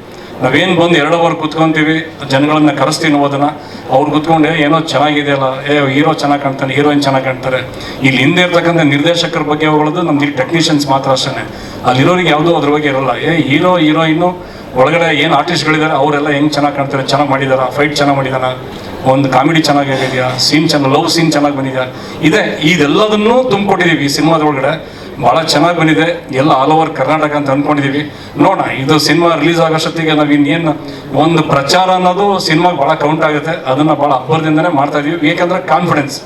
ನಾವೇನು ಬಂದು 2 ಅವರ್ ಕುತ್ಕೊತೀವಿ, ಜನಗಳನ್ನ ಕರೆಸ್ತೀವಿ ಓದನ್ನ, ಅವ್ರು ಕುತ್ಕೊಂಡೆ ಏನೋ ಚೆನ್ನಾಗಿದೆಯಲ್ಲ, ಹೀರೋ ಚೆನ್ನಾಗಿ ಕಾಣ್ತಾನೆ, ಹೀರೋಯಿನ್ ಚೆನ್ನಾಗಿ ಕಾಣ್ತಾರೆ. ಇಲ್ಲಿ ಹಿಂದೆ ಇರ್ತಕ್ಕಂಥ ನಿರ್ದೇಶಕರ ಬಗ್ಗೆ ಹೋಗೋದು ನಮ್ದು ಟೆಕ್ನಿಷಿಯನ್ಸ್ ಮಾತ್ರ ಅಷ್ಟೇ. ಅಲ್ಲಿರೋರಿಗೆ ಯಾವುದೂ ಅದ್ರ ಬಗ್ಗೆ ಇರೋಲ್ಲ. ಹೀರೋಯಿನ್ನು ಒಳಗಡೆ ಏನು ಆರ್ಟಿಸ್ಟ್ಗಳಿದ್ದಾರೆ ಅವರೆಲ್ಲ ಹೆಂಗೆ ಚೆನ್ನಾಗಿ ಕಾಣ್ತಾರೆ, ಚೆನ್ನಾಗಿ ಮಾಡಿದಾರ, ಫೈಟ್ ಚೆನ್ನಾಗಿ ಮಾಡಿದಾನ, ಒಂದು ಕಾಮಿಡಿ ಚೆನ್ನಾಗಿದೆಯಾ, ಲವ್ ಸೀನ್ ಚೆನ್ನಾಗಿ ಬಂದಿದೆಯಾ, ಇದೆಲ್ಲದನ್ನೂ ತುಂಬಿಕೊಟ್ಟಿದ್ದೀವಿ ಈ ಸಿನಿಮಾದೊಳಗಡೆ. ಭಾಳ ಚೆನ್ನಾಗಿ ಬಂದಿದೆ, ಎಲ್ಲ ಆಲ್ ಓವರ್ ಕರ್ನಾಟಕ ಅಂತ ಅಂದ್ಕೊಂಡಿದ್ದೀವಿ. ನೋಡೋಣ, ಇದು ಸಿನಿಮಾ ರಿಲೀಸ್ ಆಗೋಷ್ಟೊತ್ತಿಗೆ ನಾವು ಇನ್ನೇನು ಒಂದು ಪ್ರಚಾರ ಅನ್ನೋದು ಸಿನಿಮಾಗೆ ಭಾಳ ಕೌಂಟ್ ಆಗುತ್ತೆ. ಅದನ್ನು ಭಾಳ ಅಬ್ಬರದಿಂದನೇ ಮಾಡ್ತಾ ಇದೀವಿ. ಏಕೆಂದರೆ ಕಾನ್ಫಿಡೆನ್ಸ್,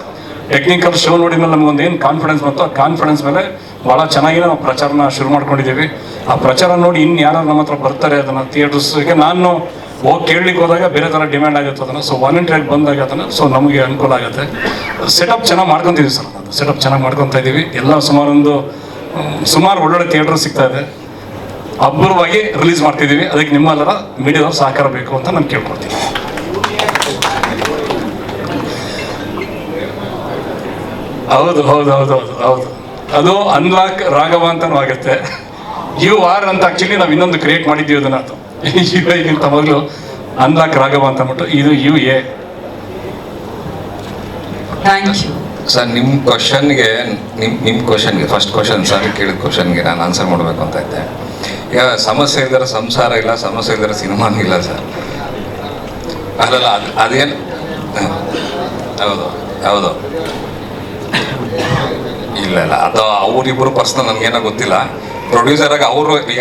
ಟೆಕ್ನಿಕಲ್ ಶೋ ನೋಡಿದ್ಮೇಲೆ ನಮಗೊಂದು ಏನು ಕಾನ್ಫಿಡೆನ್ಸ್ ಬಂತು, ಆ ಕಾನ್ಫಿಡೆನ್ಸ್ ಮೇಲೆ ಭಾಳ ಚೆನ್ನಾಗಿ ನಾವು ಪ್ರಚಾರನ ಶುರು ಮಾಡ್ಕೊಂಡಿದ್ದೀವಿ. ಆ ಪ್ರಚಾರ ನೋಡಿ ಇನ್ನು ಯಾರು ನಮ್ಮ ಹತ್ರ ಬರ್ತಾರೆ ಅದನ್ನು ಥಿಯೇಟರ್ಸ್ಗೆ. ನಾನು ಹೋಗಿ ಕೇಳಲಿಕ್ಕೆ ಹೋದಾಗ ಬೇರೆ ಥರ ಡಿಮ್ಯಾಂಡ್ ಆಗುತ್ತೆ ಅದನ್ನು. ಸೊ ವಾಲಂಟಿಯರ್ಗೆ ಬಂದಾಗ ಅದನ್ನು ನಮಗೆ ಅನುಕೂಲ ಆಗುತ್ತೆ. ಸೆಟಪ್ ಚೆನ್ನಾಗಿ ಮಾಡ್ಕೊತೀವಿ ಸರ್, ಅದು ಸೆಟಪ್ ಚೆನ್ನಾಗಿ ಮಾಡ್ಕೊತಾ ಇದ್ದೀವಿ. ಎಲ್ಲ ಸುಮಾರು ಒಳ್ಳೊಳ್ಳೆ ಥಿಯೇಟರ್ ಸಿಗ್ತಾ ಇದೆ. ಅಬ್ಬರವಾಗಿ ರಿಲೀಸ್ ಮಾಡ್ತಿದ್ದೀವಿ. ಅದಕ್ಕೆ ನಿಮ್ಮೆಲ್ಲರ ಮೀಡಿಯಾದವ್ರು ಸಹಕಾರ ಬೇಕು ಅಂತ ನಾನು ಕೇಳ್ಕೊಳ್ತೀನಿ. ಹೌದು. ಅದು ಅನ್ಲಾಕ್ ರಾಘವ ಅಂತನೂ ಆಗುತ್ತೆ. UR ಅಂತ ಆಕ್ಚುಲಿ ನಾವು ಇನ್ನೊಂದು ಕ್ರಿಯೇಟ್ ಮಾಡಿದ್ದೀವಿ ಅದನ್ನ. ಅದು ಈಗಿಂತ ಮೊದಲು ಅನ್ಲಾಕ್ ರಾಘವ ಅಂತ ಅಂದ್ಬಿಟ್ಟು, ಇದು UA.
Thank you
sir. ನಿಮ್ಮ ಕ್ವಶನ್ಗೆ ಫಸ್ಟ್ ಕ್ವಶನ್ ಸರ್ ಕೇಳಿದ ಕ್ವಶನ್ಗೆ ನಾನು ಆನ್ಸರ್ ಮಾಡಬೇಕು ಅಂತ ಇದ್ದೆ. ಈಗ ಸಮಸ್ಯೆ ಇಲ್ದರೆ ಸಂಸಾರ ಇಲ್ಲ, ಸಮಸ್ಯೆ ಇಲ್ದರೆ ಸಿನಿಮಾನೂ ಇಲ್ಲ ಸರ್. ಅಲ್ಲಲ್ಲ, ಅದೇನು ಹೌದು ಇಲ್ಲ ಅದು ಅವರಿಬ್ಬರು ಪರ್ಸನಲ್ ನಮ್ಗೇನೋ ಗೊತ್ತಿಲ್ಲ. ಪ್ರೊಡ್ಯೂಸರ್ ಆಗಿ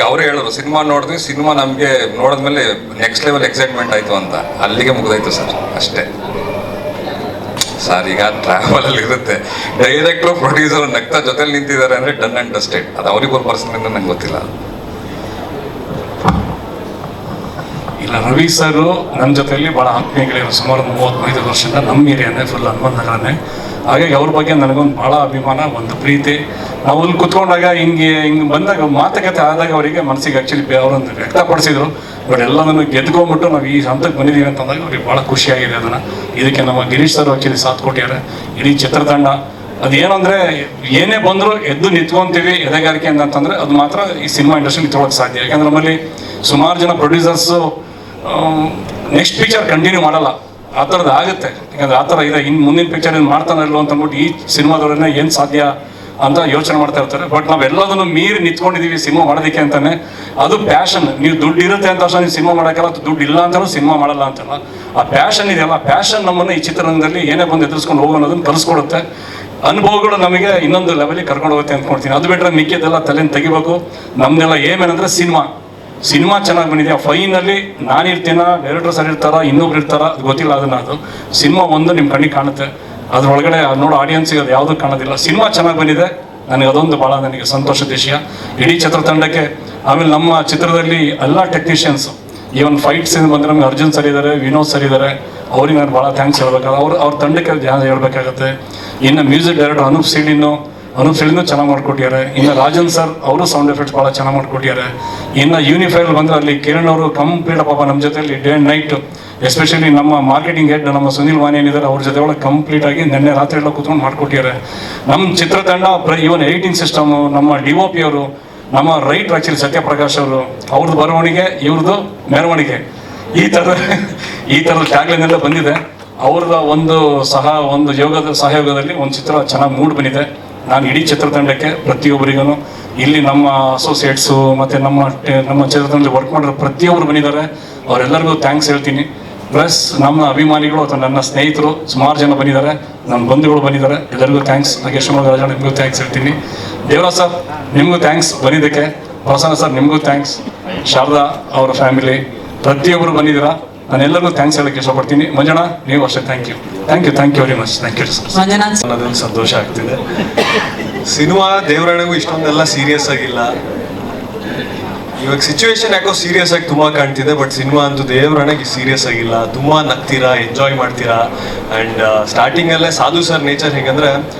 ಅವರೇ ಹೇಳೋರು, ಸಿನಿಮಾ ನೋಡಿದ್ವಿ, ಸಿನಿಮಾ ನಮಗೆ ನೋಡಿದ್ಮೇಲೆ ನೆಕ್ಸ್ಟ್ ಲೆವೆಲ್ ಎಕ್ಸೈಟ್ಮೆಂಟ್ ಆಯಿತು ಅಂತ, ಅಲ್ಲಿಗೆ ಮುಗಿದಾಯ್ತು ಸರ್. ಅಷ್ಟೇ ಸರ್. ಈಗ ಟ್ರಾವೆಲಲ್ಲಿ ಇರುತ್ತೆ, ಡೈರೆಕ್ಟ್ರು ಪ್ರೊಡ್ಯೂಸರ್ ನಗ್ತಾ ಜೊತೆಲಿ ನಿಂತಿದ್ದಾರೆ ಅಂದರೆ ಡನ್ ಆ್ಯಂಡ್ ಡಸ್ಟೆಡ್. ಅದು ಅವರಿಬ್ಬರು ಪರ್ಸನಲ್ ನಂಗೆ ಗೊತ್ತಿಲ್ಲ.
ಇಲ್ಲ, ರವಿ ಸರ್ ನನ್ನ ಜೊತೆಯಲ್ಲಿ ಭಾಳ ಆತ್ಮೀಯಗಳಿರೋ ಸುಮಾರು 35 ವರ್ಷದಿಂದ ನಮ್ಮ ಏರಿಯಾನೇ ಫುಲ್ ಹನುಮಂತ ನಗರನೇ. ಹಾಗಾಗಿ ಅವ್ರ ಬಗ್ಗೆ ನನಗೊಂದು ಭಾಳ ಅಭಿಮಾನ, ಒಂದು ಪ್ರೀತಿ. ನಾವು ಅಲ್ಲಿ ಕುತ್ಕೊಂಡಾಗ ಹಿಂಗೆ ಬಂದಾಗ ಮಾತುಕತೆ ಆದಾಗ ಅವರಿಗೆ ಮನಸ್ಸಿಗೆ ಆ್ಯಕ್ಚುಲಿ ಅವರೊಂದು ವ್ಯಕ್ತಪಡಿಸಿದ್ರು. ಬಟ್ ಎಲ್ಲದನ್ನು ಗೆದ್ಕೊಂಡ್ಬಿಟ್ಟು ನಾವು ಈ ಹಂತಕ್ಕೆ ಬಂದಿದ್ದೀವಿ ಅಂತಂದಾಗ ಅವ್ರಿಗೆ ಭಾಳ ಖುಷಿಯಾಗಿದೆ. ಅದನ್ನು ಇದಕ್ಕೆ ನಮ್ಮ ಗಿರೀಶ್ ಸರ್ ಆ್ಯಕ್ಚುಲಿ ಸಾಥ್ ಕೊಟ್ಟಿದ್ದಾರೆ, ಇಡೀ ಚಿತ್ರತಂಡ. ಅದೇನು ಅಂದರೆ ಏನೇ ಬಂದರೂ ಎದ್ದು ನಿಂತ್ಕೊತೀವಿ ಎದೆಗಾರಿಕೆ ಅಂತಂದರೆ ಅದು ಮಾತ್ರ ಈ ಸಿನಿಮಾ ಇಂಡಸ್ಟ್ರಿ ನಿಂತ್ಕೊಳ್ಳೋಕೆ ಸಾಧ್ಯ. ಯಾಕಂದ್ರೆ ನಮ್ಮಲ್ಲಿ ಸುಮಾರು ಜನ ಪ್ರೊಡ್ಯೂಸರ್ಸು ನೆಕ್ಸ್ಟ್ ಪಿಕ್ಚರ್ ಕಂಟಿನ್ಯೂ ಮಾಡಲ್ಲ, ಆ ಥರದ್ದು ಆಗುತ್ತೆ. ಯಾಕಂದರೆ ಆ ಥರ ಇದೆ, ಇನ್ನು ಮುಂದಿನ ಪಿಕ್ಚರ್ ಏನು ಮಾಡ್ತಾನಲ್ಲೋ ಅಂತ ಅಂದ್ಬಿಟ್ಟು ಈ ಸಿನಿಮಾದವ್ರನ್ನ ಏನು ಸಾಧ್ಯ ಅಂತ ಯೋಚನೆ ಮಾಡ್ತಾ ಇರ್ತಾರೆ. ಬಟ್ ನಾವೆಲ್ಲದನ್ನು ಮೀರಿ ನಿಂತ್ಕೊಂಡಿದ್ದೀವಿ ಸಿನಿಮಾ ಮಾಡೋದಕ್ಕೆ ಅಂತಾನೆ. ಅದು ಪ್ಯಾಷನ್. ನೀವು ದುಡ್ಡು ಇರುತ್ತೆ ಅಂತ ಅಷ್ಟೇ ನೀವು ಸಿನಿಮಾ ಮಾಡೋಕ್ಕಲ್ಲ, ದುಡ್ಡು ಇಲ್ಲ ಅಂತಲೂ ಸಿನಿಮಾ ಮಾಡಲ್ಲ ಅಂತಲ್ಲ. ಆ ಪ್ಯಾಷನ್ ಇದೆಯಲ್ಲ, ಪ್ಯಾಷನ್ ನಮ್ಮನ್ನು ಈ ಚಿತ್ರರಂಗದಲ್ಲಿ ಏನೇ ಬಂದು ಎದುರಿಸ್ಕೊಂಡು ಹೋಗೋ ಅನ್ನೋದನ್ನು ಕಲಿಸ್ಕೊಡುತ್ತೆ. ಅನುಭವಗಳು ನಮಗೆ ಇನ್ನೊಂದು ಲೆವೆಲಿಗೆ ಕರ್ಕೊಂಡು ಹೋಗುತ್ತೆ ಅಂದ್ಕೊಳ್ತೀನಿ. ಅದು ಬಿಟ್ಟರೆ ಮಿಕ್ಕಿದ್ದೆಲ್ಲ ತಲೆನ ತೆಗಿಬೇಕು. ನಮ್ಮದೆಲ್ಲ ಏನೇನಂದರೆ ಸಿನಿಮಾ ಚೆನ್ನಾಗಿ ಬಂದಿದೆ. ಫೈನಲ್ಲಿ ನಾನಿರ್ತೀನ, ಡೈರೆಕ್ಟರ್ ಸರ್ ಇರ್ತಾರ, ಇನ್ನೊಬ್ರು ಇರ್ತಾರ, ಅದು ಗೊತ್ತಿಲ್ಲ. ಅದು ಸಿನಿಮಾ ಒಂದು ನಿಮ್ಮ ಕಣ್ಣಿಗೆ ಕಾಣುತ್ತೆ, ಅದ್ರೊಳಗಡೆ ನೋಡೋ ಆಡಿಯನ್ಸಿಗೆ ಅದು ಯಾವುದೂ ಕಾಣೋದಿಲ್ಲ. ಸಿನಿಮಾ ಚೆನ್ನಾಗಿ ಬಂದಿದೆ, ನನಗೆ ಅದೊಂದು ಭಾಳ ನನಗೆ ಸಂತೋಷದ ವಿಷಯ. ಇಡೀ ಚಿತ್ರತಂಡಕ್ಕೆ. ಆಮೇಲೆ ನಮ್ಮ ಚಿತ್ರದಲ್ಲಿ ಎಲ್ಲ ಟೆಕ್ನಿಷಿಯನ್ಸು, ಈವನ್ ಫೈಟ್ ಸೀನ್ ಬಂದರೆ ನಮಗೆ ಅರ್ಜುನ್ ಸರ್ ಇದ್ದಾರೆ, ವಿನೋದ್ ಸರ್ ಇದ್ದಾರೆ, ಅವ್ರಿಗೆ ನಾನು ಭಾಳ ಥ್ಯಾಂಕ್ಸ್ ಹೇಳ್ಬೇಕಾದ್ರೆ ಅವ್ರ ತಂಡಕ್ಕೆ ಧ್ಯಾನ ಹೇಳ್ಬೇಕಾಗತ್ತೆ. ಇನ್ನು ಮ್ಯೂಸಿಕ್ ಡೈರೆಕ್ಟರ್ ಅನೂಪ್ ಸೀಳಿನೂ ಚೆನ್ನಾಗಿ ಮಾಡ್ಕೊಟ್ಟಿದ್ದಾರೆ. ಇನ್ನು ರಾಜನ್ ಸರ್ ಅವರು ಸೌಂಡ್ ಎಫೆಕ್ಟ್ಸ್ ಭಾಳ ಚೆನ್ನಾಗಿ ಮಾಡ್ಕೊಟ್ಟಿದ್ದಾರೆ. ಇನ್ನು ಯೂನಿಫೈಲ್ ಬಂದರೆ ಅಲ್ಲಿ ಕಿರಣ್ ಅವರು ಕಂಪ್ಲೀಟ್ ಪಾಪ ನಮ್ಮ ಜೊತೆಯಲ್ಲಿ ಡೇ ಆ್ಯಂಡ್ ನೈಟ್, ಎಸ್ಪೆಷಲಿ ನಮ್ಮ ಮಾರ್ಕೆಟಿಂಗ್ ಹೆಡ್ ನಮ್ಮ ಸುನಿಲ್ ಮಾನೆ ಏನಿದ್ದಾರೆ ಅವ್ರ ಜೊತೆ ಒಳಗೆ ಕಂಪ್ಲೀಟಾಗಿ ನಿನ್ನೆ ರಾತ್ರಿ ಎಲ್ಲ ಕೂತ್ಕೊಂಡು ಮಾಡ್ಕೊಟ್ಟಿದ್ದಾರೆ. ನಮ್ಮ ಚಿತ್ರತಂಡ ಇವನ್ ಎಡಿಟಿಂಗ್ ಸಿಸ್ಟಮು, ನಮ್ಮ DOP ಅವರು, ನಮ್ಮ ರೈಟ್ ಆ್ಯಕ್ಚುಲಿ ಸತ್ಯಪ್ರಕಾಶ್ ಅವರು, ಅವ್ರದ್ದು ಬರವಣಿಗೆ ಇವ್ರದ್ದು ಮೆರವಣಿಗೆ, ಈ ಥರದ ಟ್ಯಾಗ್ಲೈನೆಲ್ಲ ಬಂದಿದೆ. ಅವ್ರದ ಒಂದು ಸಹಯೋಗದಲ್ಲಿ ಒಂದು ಚಿತ್ರ ಚೆನ್ನಾಗಿ ಮೂಡ್ ಬಂದಿದೆ. ನಾನು ಇಡೀ ಚಿತ್ರತಂಡಕ್ಕೆ ಪ್ರತಿಯೊಬ್ಬರಿಗೂ ಇಲ್ಲಿ ನಮ್ಮ ಅಸೋಸಿಯೇಟ್ಸು ಮತ್ತು ನಮ್ಮ ಚಿತ್ರತಂಡದಲ್ಲಿ ವರ್ಕ್ ಮಾಡಿರೋ ಪ್ರತಿಯೊಬ್ಬರು ಬಂದಿದ್ದಾರೆ, ಅವರೆಲ್ಲರಿಗೂ ಥ್ಯಾಂಕ್ಸ್ ಹೇಳ್ತೀನಿ. ಪ್ಲಸ್ ನಮ್ಮ ಅಭಿಮಾನಿಗಳು ಅಥವಾ ನನ್ನ ಸ್ನೇಹಿತರು ಸುಮಾರು ಜನ ಬಂದಿದ್ದಾರೆ, ನನ್ನ ಬಂಧುಗಳು ಬಂದಿದ್ದಾರೆ, ಎಲ್ಲರಿಗೂ ಥ್ಯಾಂಕ್ಸ್. ನಾಗೇಶ್ ರಾಜ ನಿಮಗೂ ಥ್ಯಾಂಕ್ಸ್ ಹೇಳ್ತೀನಿ. ದೇವರಾಜ್ ಸರ್ ನಿಮಗೂ ಥ್ಯಾಂಕ್ಸ್ ಬಂದಿದ್ದಕ್ಕೆ. ಪ್ರಸನ್ನ ಸರ್ ನಿಮಗೂ ಥ್ಯಾಂಕ್ಸ್. ಶಾರದಾ ಅವರ ಫ್ಯಾಮಿಲಿ ಪ್ರತಿಯೊಬ್ಬರು ಬಂದಿದ್ದೀರಾ, ನಾನು ಎಲ್ಲರಿಗೂ ಥ್ಯಾಂಕ್ಸ್ ಹೇಳಕ್ಕೆ ಇಷ್ಟಪಡ್ತೀನಿ. ಮಂಜಣ್ಣ ನೀವು ಅಷ್ಟೇ thank you very much. Thank you sir.
Manjunath
ಅನ್ನೋದೊಂದು ಸಂತೋಷ ಆಗ್ತಿದೆ. ಸಿನಿಮಾ ದೇವರಾಣೆಗೂ ಇಷ್ಟೊಂದೆಲ್ಲ ಸೀರಿಯಸ್ ಆಗಿಲ್ಲ. ಇವಾಗ ಸಿಚುವೇಶನ್ ಯಾಕೋ ಸೀರಿಯಸ್ ಆಗಿ ತುಂಬ ಕಾಣ್ತಿದೆ, ಬಟ್ ಸಿನಿಮಾ ಅಂತೂ ದೇವರಾಣೆಗೆ ಸೀರಿಯಸ್ ಆಗಿಲ್ಲ. ತುಂಬ ನಗ್ತೀರಾ, ಎಂಜಾಯ್ ಮಾಡ್ತೀರಾ. ಆ್ಯಂಡ್ ಸ್ಟಾರ್ಟಿಂಗಲ್ಲೇ ಸಾಧು ಸರ್ ನೇಚರ್ ಹೇಗಂದ್ರೆ,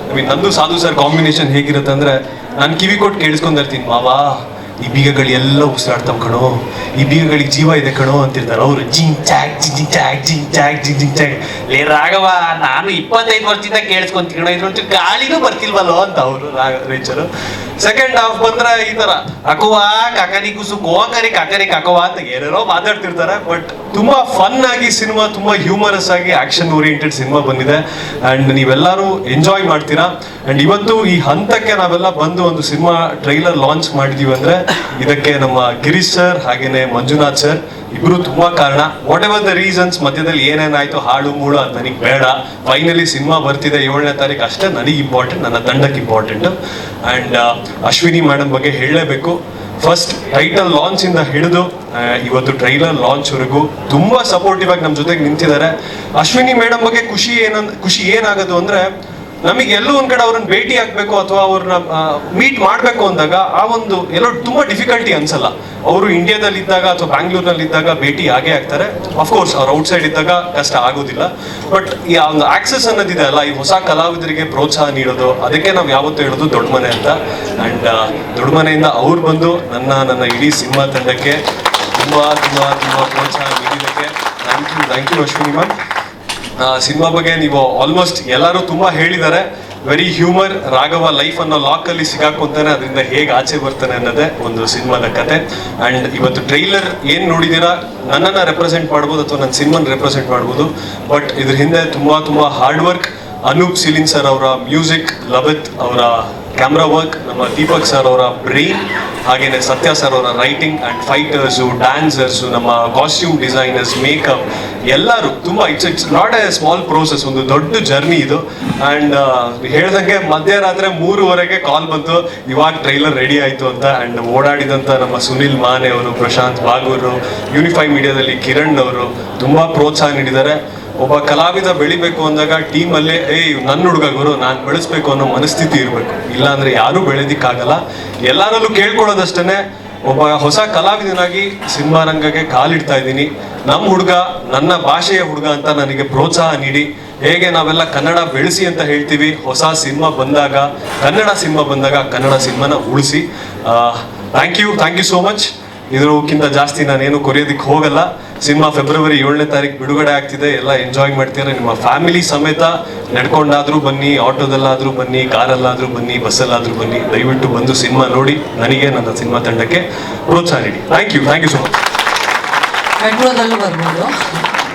ನಂದು ಸಾಧು ಸರ್ ಕಾಂಬಿನೇಷನ್ ಹೇಗಿರುತ್ತೆ ಅಂದರೆ, ನಾನು ಕಿವಿ ಕೊಟ್ಟು ಕೇಳಿಸ್ಕೊಂಡಿರ್ತೀನಿ, ಮಾವಾ ಈ ಬೀಗಗಳು ಎಲ್ಲ ಉಸಿರಾಡ್ತಾವ್ ಕಣೋ, ಈ ಬೀಗಗಳಿಗೆ ಜೀವ ಇದೆ ಕಣೋ ಅಂತಿರ್ತಾರೆ ಅವರು. ಜಿಂಗ್ ಚಾಕ್ ಜಿಂಗ್ ಚಾಕ್ ಜಿಂಗ್ ಚಾಕ್ ಜಿಂಗ್ ಚಾಕ್. ಲೇ ರಾಘವ, ನಾನು 25 ವರ್ಷದಿಂದ ಕೇಳಿಸ್ಕೊಂತೀನಿ ಕಣೋ, ಇದ್ರಂತೂ ಗಾಳಿನೂ ಬರ್ತಿಲ್ವಲ್ಲೋ ಅಂತ ಅವರು ನೇಚರು. ಸೆಕೆಂಡ್ ಹಾಫ್ ಬಂದ್ರೆ ಈ ತರ ಅಕುವಾ ಕಾಕರಿ ಕುಸು ಗೋಕರಿ ಕಾಕರಿ ಕಾಕವಾ ಅಂತ ಏನೇನೋ ಮಾತಾಡ್ತಿರ್ತಾರೆ. ಬಟ್ ತುಂಬಾ ಫನ್ ಆಗಿ ಸಿನಿಮಾ, ತುಂಬಾ ಹ್ಯೂಮರಸ್ ಆಗಿ ಆಕ್ಷನ್ ಓರಿಯೆಂಟೆಡ್ ಸಿನಿಮಾ ಬಂದಿದೆ. ಅಂಡ್ ನೀವೆಲ್ಲರೂ ಎಂಜಾಯ್ ಮಾಡ್ತೀರಾ. ಅಂಡ್ ಇವತ್ತು ಈ ಹಂತಕ್ಕೆ ನಾವೆಲ್ಲ ಬಂದು ಒಂದು ಸಿನಿಮಾ ಟ್ರೈಲರ್ ಲಾಂಚ್ ಮಾಡಿದೀವಿ ಅಂದ್ರೆ ಇದಕ್ಕೆ ನಮ್ಮ ಗಿರೀಶ್ ಸರ್ ಹಾಗೇನೆ ಮಂಜುನಾಥ್ ಸರ್ ಇಬ್ರು ತುಂಬಾ ಕಾರಣ. ವಾಟ್ ಎವರ್ ದ ರೀಸನ್ಸ್, ಮಧ್ಯದಲ್ಲಿ ಏನೇನಾಯ್ತು ಹಾಳು ಮೂಳು ಅಂತ ನನಗೆ ಬೇಡ. ಫೈನಲಿ ಸಿನಿಮಾ ಬರ್ತಿದೆ 7ನೇ ತಾರೀಕು, ಅಷ್ಟೇ ನನಗೆ ಇಂಪಾರ್ಟೆಂಟ್, ನನ್ನ ತಂಡಕ್ಕೆ ಇಂಪಾರ್ಟೆಂಟ್. ಅಂಡ್ ಅಶ್ವಿನಿ ಮೇಡಮ್ ಬಗ್ಗೆ ಹೇಳಲೇಬೇಕು. ಫಸ್ಟ್ ಟೈಟಲ್ ಲಾಂಚ್ ಇಂದ ಹಿಡಿದು ಇವತ್ತು ಟ್ರೈಲರ್ ಲಾಂಚ್ ವರೆಗೂ ತುಂಬಾ ಸಪೋರ್ಟಿವ್ ಆಗಿ ನಮ್ಮ ಜೊತೆಗೆ ನಿಂತಿದ್ದಾರೆ. ಅಶ್ವಿನಿ ಮೇಡಮ್ ಬಗ್ಗೆ ಖುಷಿ ಏನಾಗೋದು ಅಂದ್ರೆ, ನಮಗೆ ಎಲ್ಲೋ ಒಂದ್ ಕಡೆ ಅವ್ರನ್ನ ಭೇಟಿ ಆಗ್ಬೇಕು ಅಥವಾ ಅವ್ರನ್ನ ಮೀಟ್ ಮಾಡ್ಬೇಕು ಅಂದಾಗ ಆ ಒಂದು ಎಲ್ಲೋ ತುಂಬಾ ಡಿಫಿಕಲ್ಟಿ ಅನ್ಸಲ್ಲ. ಅವರು ಇಂಡಿಯಾದಲ್ಲಿ ಇದ್ದಾಗ ಅಥವಾ ಬ್ಯಾಂಗ್ಳೂರ್ನಲ್ಲಿ ಇದ್ದಾಗ ಭೇಟಿ ಆಗೇ ಆಗ್ತಾರೆ. ಅಫ್ಕೋರ್ಸ್ ಅವ್ರು ಔಟ್ಸೈಡ್ ಇದ್ದಾಗ ಕಷ್ಟ ಆಗೋದಿಲ್ಲ. ಬಟ್ ಈ ಒಂದು ಆಕ್ಸೆಸ್ ಅನ್ನೋದಿದೆ ಅಲ್ಲ, ಈ ಹೊಸ ಕಲಾವಿದರಿಗೆ ಪ್ರೋತ್ಸಾಹ ನೀಡೋದು, ಅದಕ್ಕೆ ನಾವು ಯಾವತ್ತೂ ಹೇಳೋದು ದೊಡ್ಡ ಮನೆ ಅಂತ. ಅಂಡ್ ದೊಡ್ಡ ಮನೆಯಿಂದ ಅವ್ರು ಬಂದು ನನ್ನ ಇಡೀ ಸಿನಿಮಾ ತಂಡಕ್ಕೆ ತುಂಬಾ ಪ್ರೋತ್ಸಾಹ ನೀಡಿದ್ದಕ್ಕೆ thank you Ashwini ma'am. Cinema ಬಗ್ಗೆ ನೀವು ಆಲ್ಮೋಸ್ಟ್ ಎಲ್ಲರೂ ತುಂಬಾ ಹೇಳಿದ್ದಾರೆ. Very humour. ರಾಘವ ಲೈಫ್ ಅನ್ನೋ ಲಾಕ್ ಅಲ್ಲಿ ಸಿಗಾಕೊಂತಾನೆ, ಅದರಿಂದ ಹೇಗೆ ಆಚೆ ಬರ್ತಾನೆ ಅನ್ನೋದೇ ಒಂದು ಸಿನಿಮಾದ ಕತೆ. ಅಂಡ್ ಇವತ್ತು ಟ್ರೈಲರ್ ಏನ್ ನೋಡಿದೀರಾ, ನನ್ನನ್ನ ರೆಪ್ರೆಸೆಂಟ್ ಮಾಡ್ಬೋದು ಅಥವಾ ನನ್ನ ಸಿನಿಮಾನ ರೆಪ್ರೆಸೆಂಟ್ ಮಾಡ್ಬೋದು. ಬಟ್ ಇದ್ರ ಹಿಂದೆ ತುಂಬಾ hard work. Anoop Seelin sir ಅವರ ಮ್ಯೂಸಿಕ್, ಲಭಿತ್ ಅವರ ಕ್ಯಾಮ್ರಾ ವರ್ಕ್, ನಮ್ಮ ದೀಪಕ್ ಸರ್ ಅವರ ಬ್ರೈನ್, ಹಾಗೇನೆ ಸತ್ಯ ಸರ್ ಅವರ ರೈಟಿಂಗ್ ಅಂಡ್ ಫೈಟರ್ಸು, ಡ್ಯಾನ್ಸರ್ಸು, ನಮ್ಮ ಕಾಸ್ಟ್ಯೂಮ್ ಡಿಸೈನರ್ಸ್, ಮೇಕಪ್, ಎಲ್ಲರೂ ತುಂಬ it's not A small process, ಒಂದು ದೊಡ್ಡ ಜರ್ನಿ ಇದು. ಆ್ಯಂಡ್ ಹೇಳ್ದಂಗೆ ಮಧ್ಯರಾತ್ರಿ 3:15 ಕಾಲ್ ಬಂತು, ಇವಾಗ ಟ್ರೈಲರ್ ರೆಡಿ ಆಯಿತು ಅಂತ. ಆ್ಯಂಡ್ ಓಡಾಡಿದಂಥ ನಮ್ಮ ಸುನಿಲ್ ಮಾನೆ ಅವರು, ಪ್ರಶಾಂತ್ ಬಾಗೂರು, ಯೂನಿಫೈ ಮೀಡಿಯಾದಲ್ಲಿ ಕಿರಣ್ ಅವರು ತುಂಬ ಪ್ರೋತ್ಸಾಹ ನೀಡಿದ್ದಾರೆ. ಒಬ್ಬ ಕಲಾವಿದ ಬೆಳಿಬೇಕು ಅಂದಾಗ ಟೀಮಲ್ಲೇ ನನ್ನ ಹುಡುಗ ಗುರು, ನಾನು ಬೆಳೆಸ್ಬೇಕು ಅನ್ನೋ ಮನಸ್ಥಿತಿ ಇರಬೇಕು. ಇಲ್ಲಾಂದ್ರೆ ಯಾರೂ ಬೆಳೆದಿಕ್ಕಾಗಲ್ಲ. ಎಲ್ಲರಲ್ಲೂ ಕೇಳ್ಕೊಳ್ಳೋದಷ್ಟೇ, ಒಬ್ಬ ಹೊಸ ಕಲಾವಿದನಾಗಿ ಸಿನಿಮಾ ರಂಗಕ್ಕೆ ಕಾಲಿಡ್ತಾ ಇದ್ದೀನಿ. ನಮ್ಮ ಹುಡುಗ, ನನ್ನ ಭಾಷೆಯ ಹುಡುಗ ಅಂತ ನನಗೆ ಪ್ರೋತ್ಸಾಹ ನೀಡಿ, ಹೇಗೆ ನಾವೆಲ್ಲ ಕನ್ನಡ ಬೆಳೆಸಿ ಅಂತ ಹೇಳ್ತೀವಿ, ಹೊಸ ಸಿನಿಮಾ ಬಂದಾಗ, ಕನ್ನಡ ಸಿನಿಮಾನ ಉಳಿಸಿ. Thank you so much. ಇದಕ್ಕಿಂತ ಜಾಸ್ತಿ ನಾನೇನು ಕೊರಿಯೋದಕ್ಕೆ ಹೋಗಲ್ಲ. ಸಿನಿಮಾ ಫೆಬ್ರವರಿ 7ನೇ ತಾರೀಕು ಬಿಡುಗಡೆ ಆಗ್ತಿದೆ. ಎಲ್ಲ ಎಂಜಾಯ್ ಮಾಡ್ತೀರಾ. ನಿಮ್ಮ ಫ್ಯಾಮಿಲಿ ಸಮೇತ ನಡ್ಕೊಂಡಾದ್ರೂ ಬನ್ನಿ, ಆಟೋದಲ್ಲಾದ್ರೂ ಬನ್ನಿ, ಕಾರಲ್ಲಾದ್ರೂ ಬನ್ನಿ, ಬಸ್ಸಲ್ಲಾದ್ರೂ ಬನ್ನಿ. ದಯವಿಟ್ಟು ಬಂದು ಸಿನಿಮಾ ನೋಡಿ ನನಗೆ, ನನ್ನ ಸಿನಿಮಾ ತಂಡಕ್ಕೆ ಪ್ರೋತ್ಸಾಹ ನೀಡಿ. Thank you so much.
ಮೆಟ್ರೋದಲ್ಲೂ ಬರ್ಬೋದು.